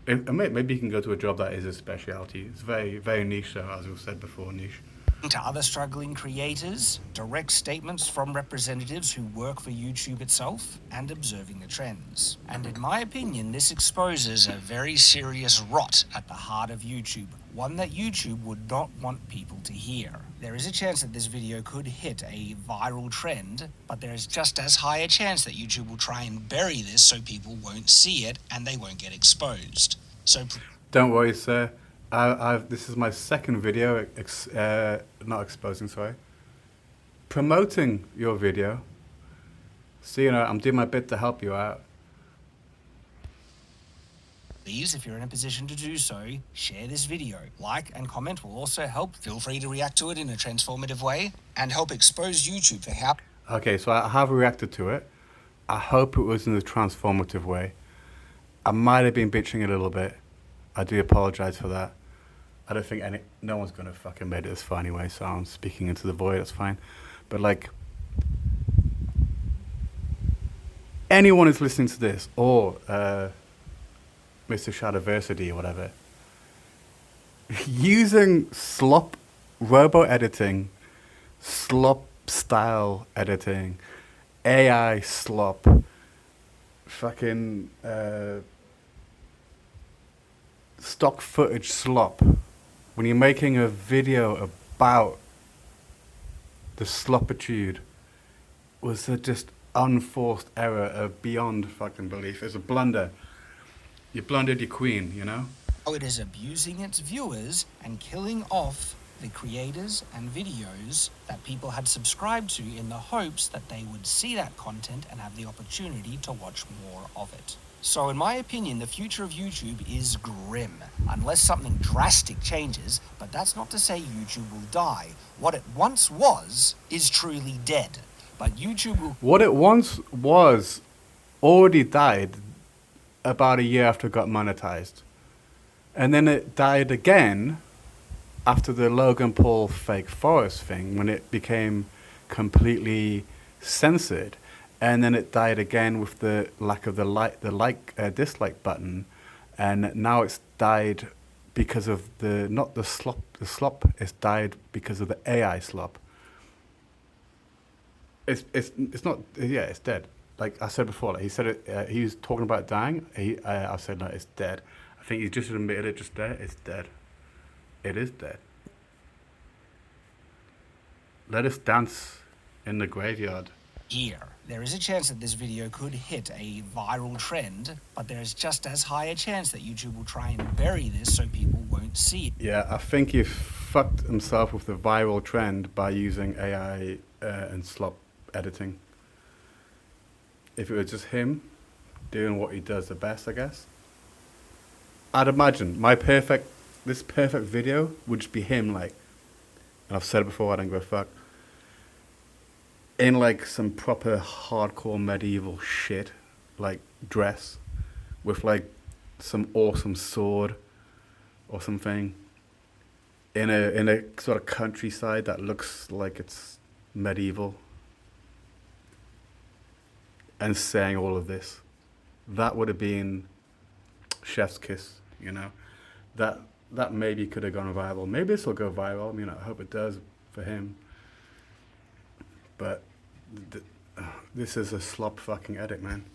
Maybe he can go to a job that is his speciality. It's very, very niche though, as we've said before, niche. To other struggling creators, direct statements from representatives who work for YouTube itself, and observing the trends. And in my opinion, this exposes a very serious rot at the heart of YouTube, one that YouTube would not want people to hear. There is a chance that this video could hit a viral trend, but there is just as high a chance that YouTube will try and bury this so people won't see it and they won't get exposed. So don't worry, sir. This is my second video, not exposing, sorry, promoting your video. So, you know, I'm doing my bit to help you out. Please, if you're in a position to do so, share this video. Like and comment will also help. Feel free to react to it in a transformative way and help expose YouTube for how... Okay, so I have reacted to it. I hope it was in a transformative way. I might have been bitching a little bit. I do apologize for that. I don't think no one's gonna fucking make it this far anyway, so I'm speaking into the void, that's fine. But like, anyone who's listening to this, or Mr. Shadiversity or whatever, using slop robo editing, slop style editing, AI slop, fucking stock footage slop, when you're making a video about the slopitude, was a just unforced error of beyond fucking belief. It's a blunder. You blundered your queen, you know? It is abusing its viewers and killing off the creators and videos that people had subscribed to in the hopes that they would see that content and have the opportunity to watch more of it. So in my opinion, the future of YouTube is grim, unless something drastic changes, but that's not to say YouTube will die. What it once was is truly dead, but YouTube will... What it once was already died about a year after it got monetized. And then it died again after the Logan Paul fake forest thing, when it became completely censored. And then it died again with the lack of the dislike button, and now it's died because of not the slop. It's died because of the AI slop. It's not. Yeah, it's dead. Like I said before, like he said it. He was talking about dying. I said no, it's dead. I think he just admitted it just there. It's dead. It is dead. Let us dance in the graveyard. Here. There is a chance that this video could hit a viral trend, but there is just as high a chance that YouTube will try and bury this so people won't see it. Yeah, I think he fucked himself with the viral trend by using AI and slop editing. If it was just him doing what he does the best, I guess, I'd imagine this perfect video would just be him, like, and I've said it before, I don't give a fuck, in like some proper hardcore medieval shit, like dress, with like some awesome sword or something, in a sort of countryside that looks like it's medieval, and saying all of this. That would have been chef's kiss, you know. That maybe could have gone viral. Maybe this will go viral. I mean, I hope it does for him. But this is a slop fucking edit, man.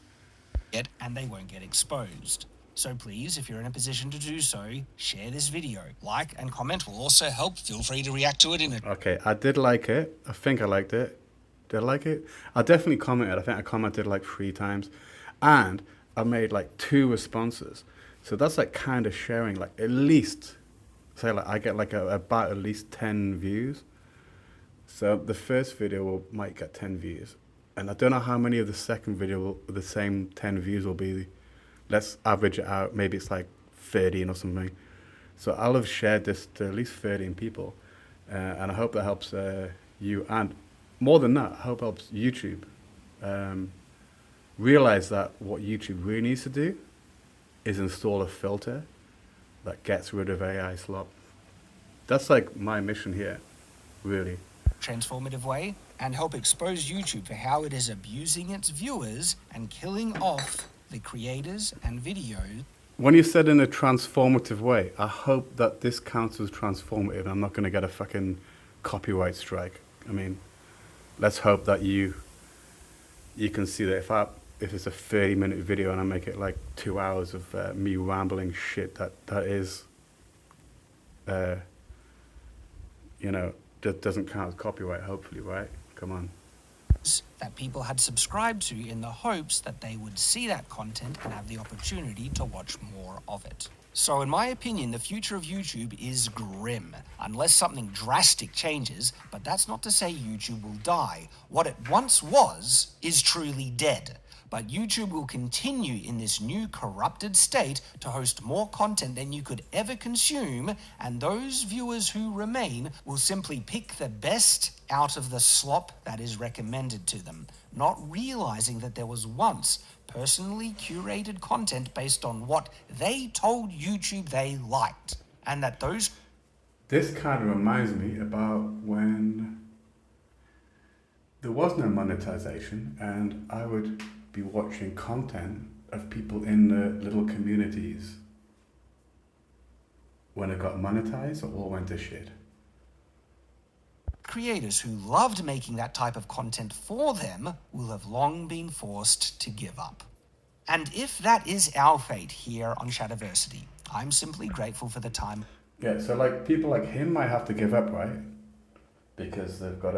And they won't get exposed. So please, if you're in a position to do so, share this video. Like and comment will also help. Feel free to react to it in a... Okay, I did like it. I think I liked it. Did I like it? I definitely commented. I think I commented like 3 times. And I made like 2 responses. So that's like kind of sharing, like at least, say like I get like about at least 10 views. So the first video might get 10 views. And I don't know how many of the second video the same 10 views will be. Let's average it out. Maybe it's like 13 or something. So I'll have shared this to at least 13 people. And I hope that helps you. And more than that, I hope it helps YouTube realize that what YouTube really needs to do is install a filter that gets rid of AI slop. That's like my mission here, really. Transformative way, and help expose YouTube for how it is abusing its viewers and killing off the creators and videos. When you said in a transformative way, I hope that this counts as transformative. I'm not going to get a fucking copyright strike. I mean, let's hope that you can see that if it's a 30-minute video and I make it like 2 hours of me rambling shit, that is, you know, that doesn't count as copyright, hopefully, right? Come on. That people had subscribed to in the hopes that they would see that content and have the opportunity to watch more of it. So in my opinion, the future of YouTube is grim, unless something drastic changes, but that's not to say YouTube will die. What it once was is truly dead. But YouTube will continue in this new corrupted state to host more content than you could ever consume, and those viewers who remain will simply pick the best out of the slop that is recommended to them, not realizing that there was once personally curated content based on what they told YouTube they liked, and that those... This kind of reminds me about when there was no monetization and I would be watching content of people in the little communities. When it got monetized, it all went to shit. Creators who loved making that type of content for them will have long been forced to give up. And if that is our fate here on Shadiversity, I'm simply grateful for the time. Yeah, so like people like him might have to give up, right? Because they've got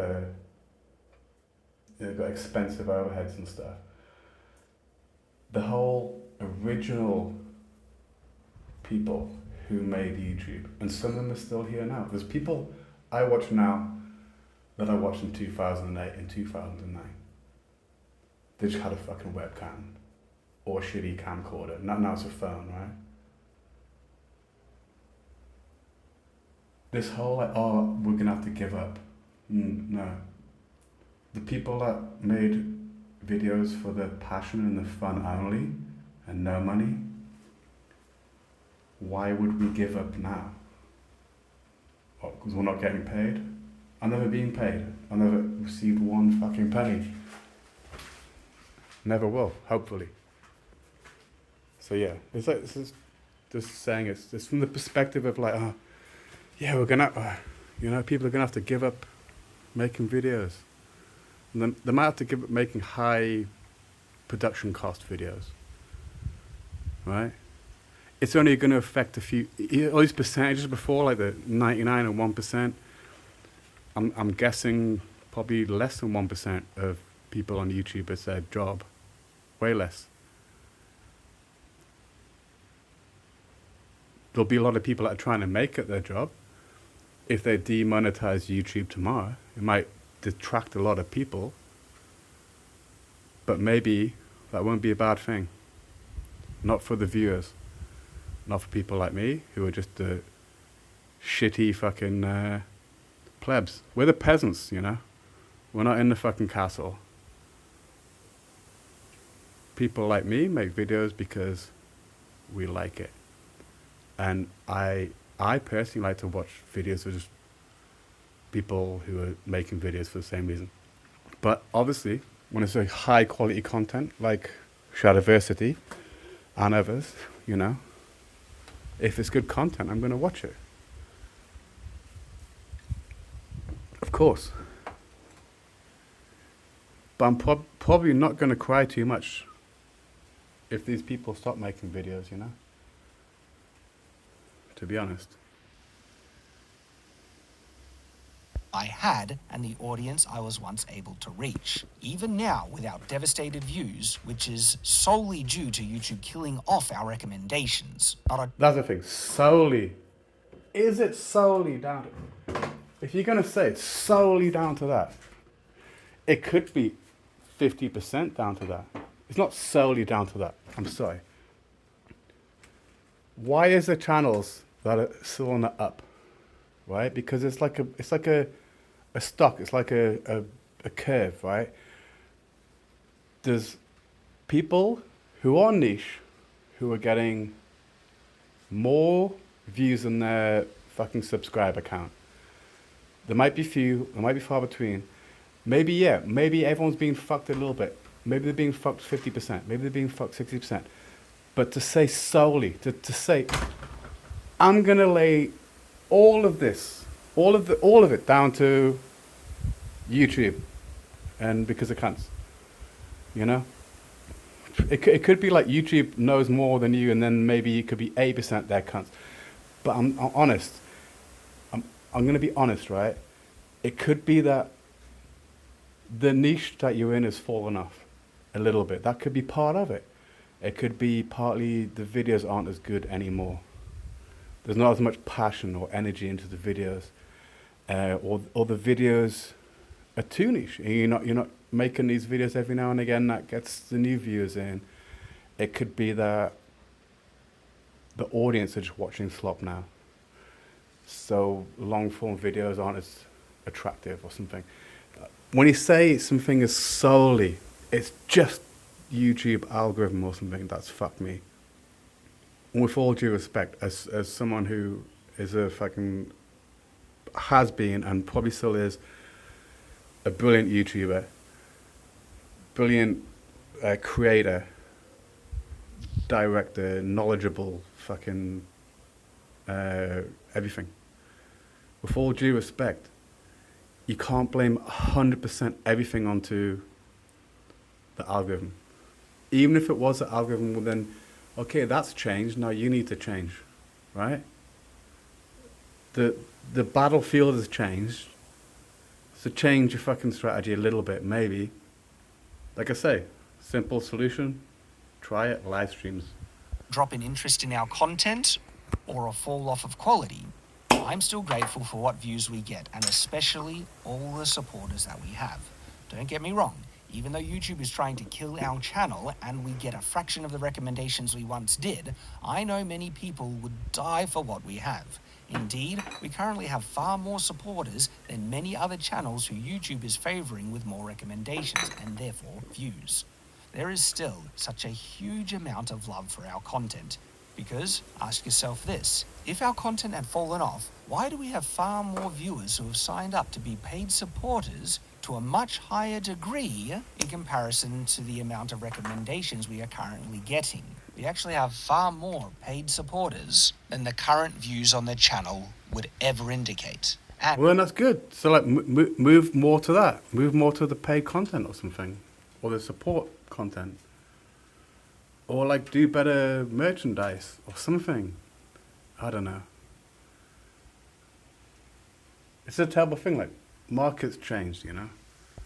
expensive overheads and stuff. The whole original people who made YouTube, and some of them are still here now. There's people I watch now that I watched in 2008 and 2009. They just had a fucking webcam or a shitty camcorder. Now it's a phone, right? This whole like, oh, we're gonna have to give up. No. The people that made videos for the passion and the fun only and no money, why would we give up now? What, because we're not getting paid? I've never been paid. I've never received one fucking penny. Never will, hopefully. So yeah, it's like, this is just saying it's from the perspective of like, yeah, we're gonna, you know, people are gonna have to give up making videos. And they might have to give up making high production cost videos, right? It's only going to affect a few, all these percentages before, like the 99 and 1%. I'm guessing probably less than 1% of people on YouTube it's their job, way less. There'll be a lot of people that are trying to make it their job. If they demonetize YouTube tomorrow, it might detract a lot of people, but maybe that won't be a bad thing. Not for the viewers, not for people like me who are just the shitty fucking plebs. We're the peasants, you know. We're not in the fucking castle. People like me make videos because we like it, and I personally like to watch videos of just people who are making videos for the same reason. But obviously, when it's a high quality content like Shadiversity and others, you know, if it's good content, I'm going to watch it. Of course. But I'm probably not going to cry too much if these people stop making videos, you know, to be honest. I had and the audience I was once able to reach. Even now, without devastated views, which is solely due to YouTube killing off our recommendations. That's the thing, solely. Is it solely down to... If you're going to say it's solely down to that, it could be 50% down to that. It's not solely down to that. I'm sorry. Why is there channels that are still on the up? Right? Because it's like a stock. It's like a curve, right? There's people who are niche who are getting more views than their fucking subscriber count. There might be few, there might be far between. Maybe, yeah, maybe everyone's being fucked a little bit. Maybe they're being fucked 50%. Maybe they're being fucked 60%. But to say solely, to say, I'm going to lay all of this, all of it down to YouTube, and because of cunts, you know? It could be like YouTube knows more than you, and then maybe it could be 80% they're cunts. But I'm honest. I'm going to be honest, right? It could be that the niche that you're in has fallen off a little bit. That could be part of it. It could be partly the videos aren't as good anymore. There's not as much passion or energy into the videos, or the videos are too niche. You're not making these videos every now and again that gets the new viewers in. It could be that the audience are just watching slop now, so long form videos aren't as attractive or something. When you say something is solely, it's just YouTube algorithm or something, that's fuck me. And with all due respect, as someone who is a fucking, has been and probably still is, a brilliant YouTuber, brilliant creator, director, knowledgeable, fucking everything. With all due respect, you can't blame 100% everything onto the algorithm. Even if it was the algorithm, well then, okay, that's changed, now you need to change, right? The battlefield has changed, so change your fucking strategy a little bit, maybe. Like I say, simple solution, try it, live streams. Drop in interest in our content or a fall off of quality, I'm still grateful for what views we get, and especially all the supporters that we have. Don't get me wrong, even though YouTube is trying to kill our channel and we get a fraction of the recommendations we once did, I know many people would die for what we have. Indeed, we currently have far more supporters than many other channels who YouTube is favoring with more recommendations and therefore views. There is still such a huge amount of love for our content. Because, ask yourself this, if our content had fallen off, why do we have far more viewers who have signed up to be paid supporters to a much higher degree in comparison to the amount of recommendations we are currently getting? We actually have far more paid supporters than the current views on the channel would ever indicate. And well, then that's good. So like, move more to that. Move more to the paid content or something, or the support content. Or like do better merchandise or something. I don't know. It's a terrible thing, like markets changed, you know?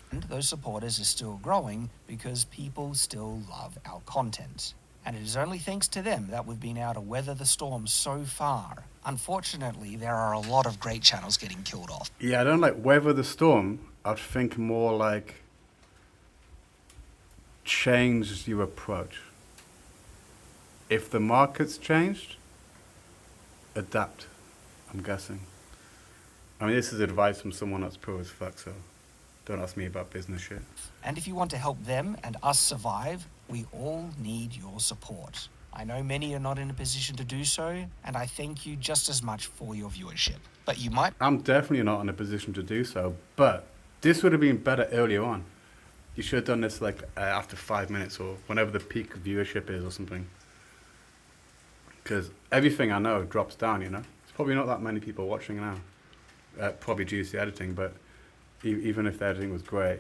And those supporters are still growing because people still love our content. And it is only thanks to them that we've been able to weather the storm so far. Unfortunately, there are a lot of great channels getting killed off. Yeah, I don't like weather the storm. I'd think more like change your approach. If the market's changed, adapt, I'm guessing. I mean, this is advice from someone that's pro as fuck, so don't ask me about business shit. And if you want to help them and us survive, we all need your support. I know many are not in a position to do so, and I thank you just as much for your viewership. But you might... I'm definitely not in a position to do so, but this would have been better earlier on. You should have done this like after 5 minutes or whenever the peak viewership is or something. Because everything I know drops down, you know. There's probably not that many people watching now. Probably due to the editing, but even if the editing was great,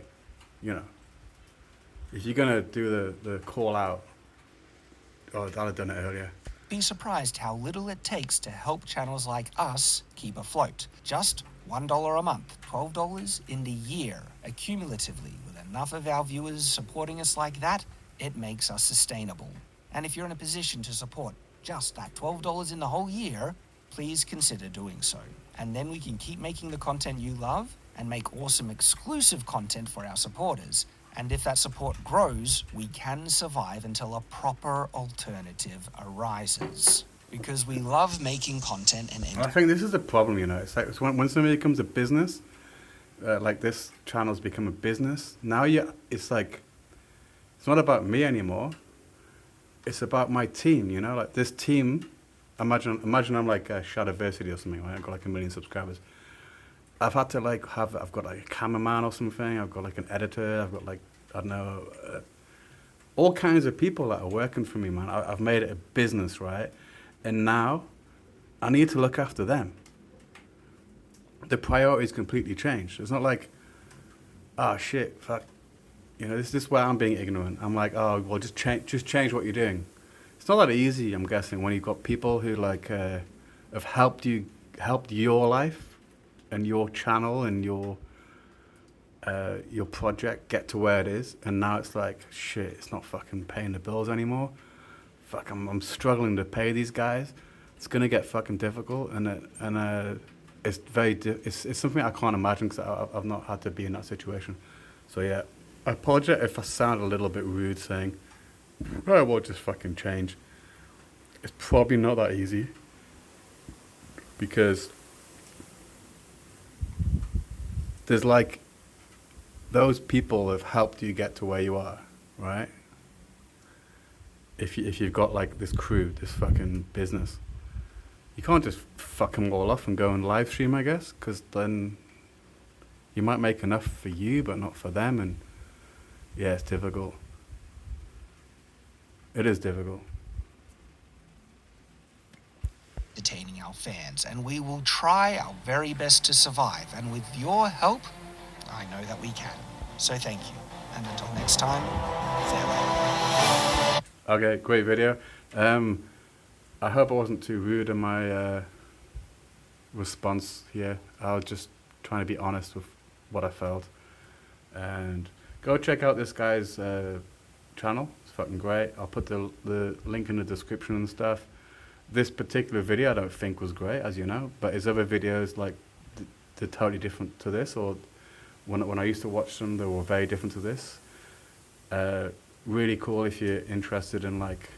you know. If you're going to do the call out, oh, I'd have done it earlier. Be surprised how little it takes to help channels like us keep afloat. Just $1 a month, $12 in the year. Accumulatively, with enough of our viewers supporting us like that, it makes us sustainable. And if you're in a position to support just that $12 in the whole year, please consider doing so. And then we can keep making the content you love and make awesome exclusive content for our supporters. And if that support grows, we can survive until a proper alternative arises. Because we love making content and I think this is the problem, you know. It's like when somebody becomes a business, like this channel's become a business. Now it's like, it's not about me anymore. It's about my team, you know. Like this team, imagine I'm like Shadiversity or something, right? I've got like 1 million subscribers. I've had to like I've got like a cameraman or something. I've got like an editor. I've got like, I don't know, all kinds of people that are working for me, man. I've made it a business, right? And now I need to look after them. The priorities completely changed. It's not like, oh shit, fuck. You know, this is where I'm being ignorant. I'm like, oh, well, just change what you're doing. It's not that easy, I'm guessing, when you've got people who like have helped your life and your channel and your project get to where it is, and now it's like, shit, it's not fucking paying the bills anymore. Fuck, I'm struggling to pay these guys. It's gonna get fucking difficult, and it's it's something I can't imagine because I've not had to be in that situation. So yeah, I apologize if I sound a little bit rude saying, oh, well, just fucking change. It's probably not that easy because there's like, those people have helped you get to where you are, right? If you've got like this crew, this fucking business, you can't just fuck them all off and go and live stream, I guess, because then you might make enough for you, but not for them, and yeah, it's difficult. It is difficult. Detaining our fans, and we will try our very best to survive. And with your help, I know that we can. So thank you. And until next time, farewell. Okay, great video. I hope I wasn't too rude in my response here. I was just trying to be honest with what I felt. And go check out this guy's channel. It's fucking great. I'll put the link in the description and stuff. This particular video I don't think was great, as you know, but his other videos, like, they're totally different to this, or when I used to watch them, they were very different to this. Really cool if you're interested in like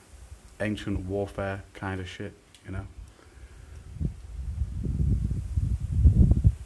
ancient warfare kind of shit, you know.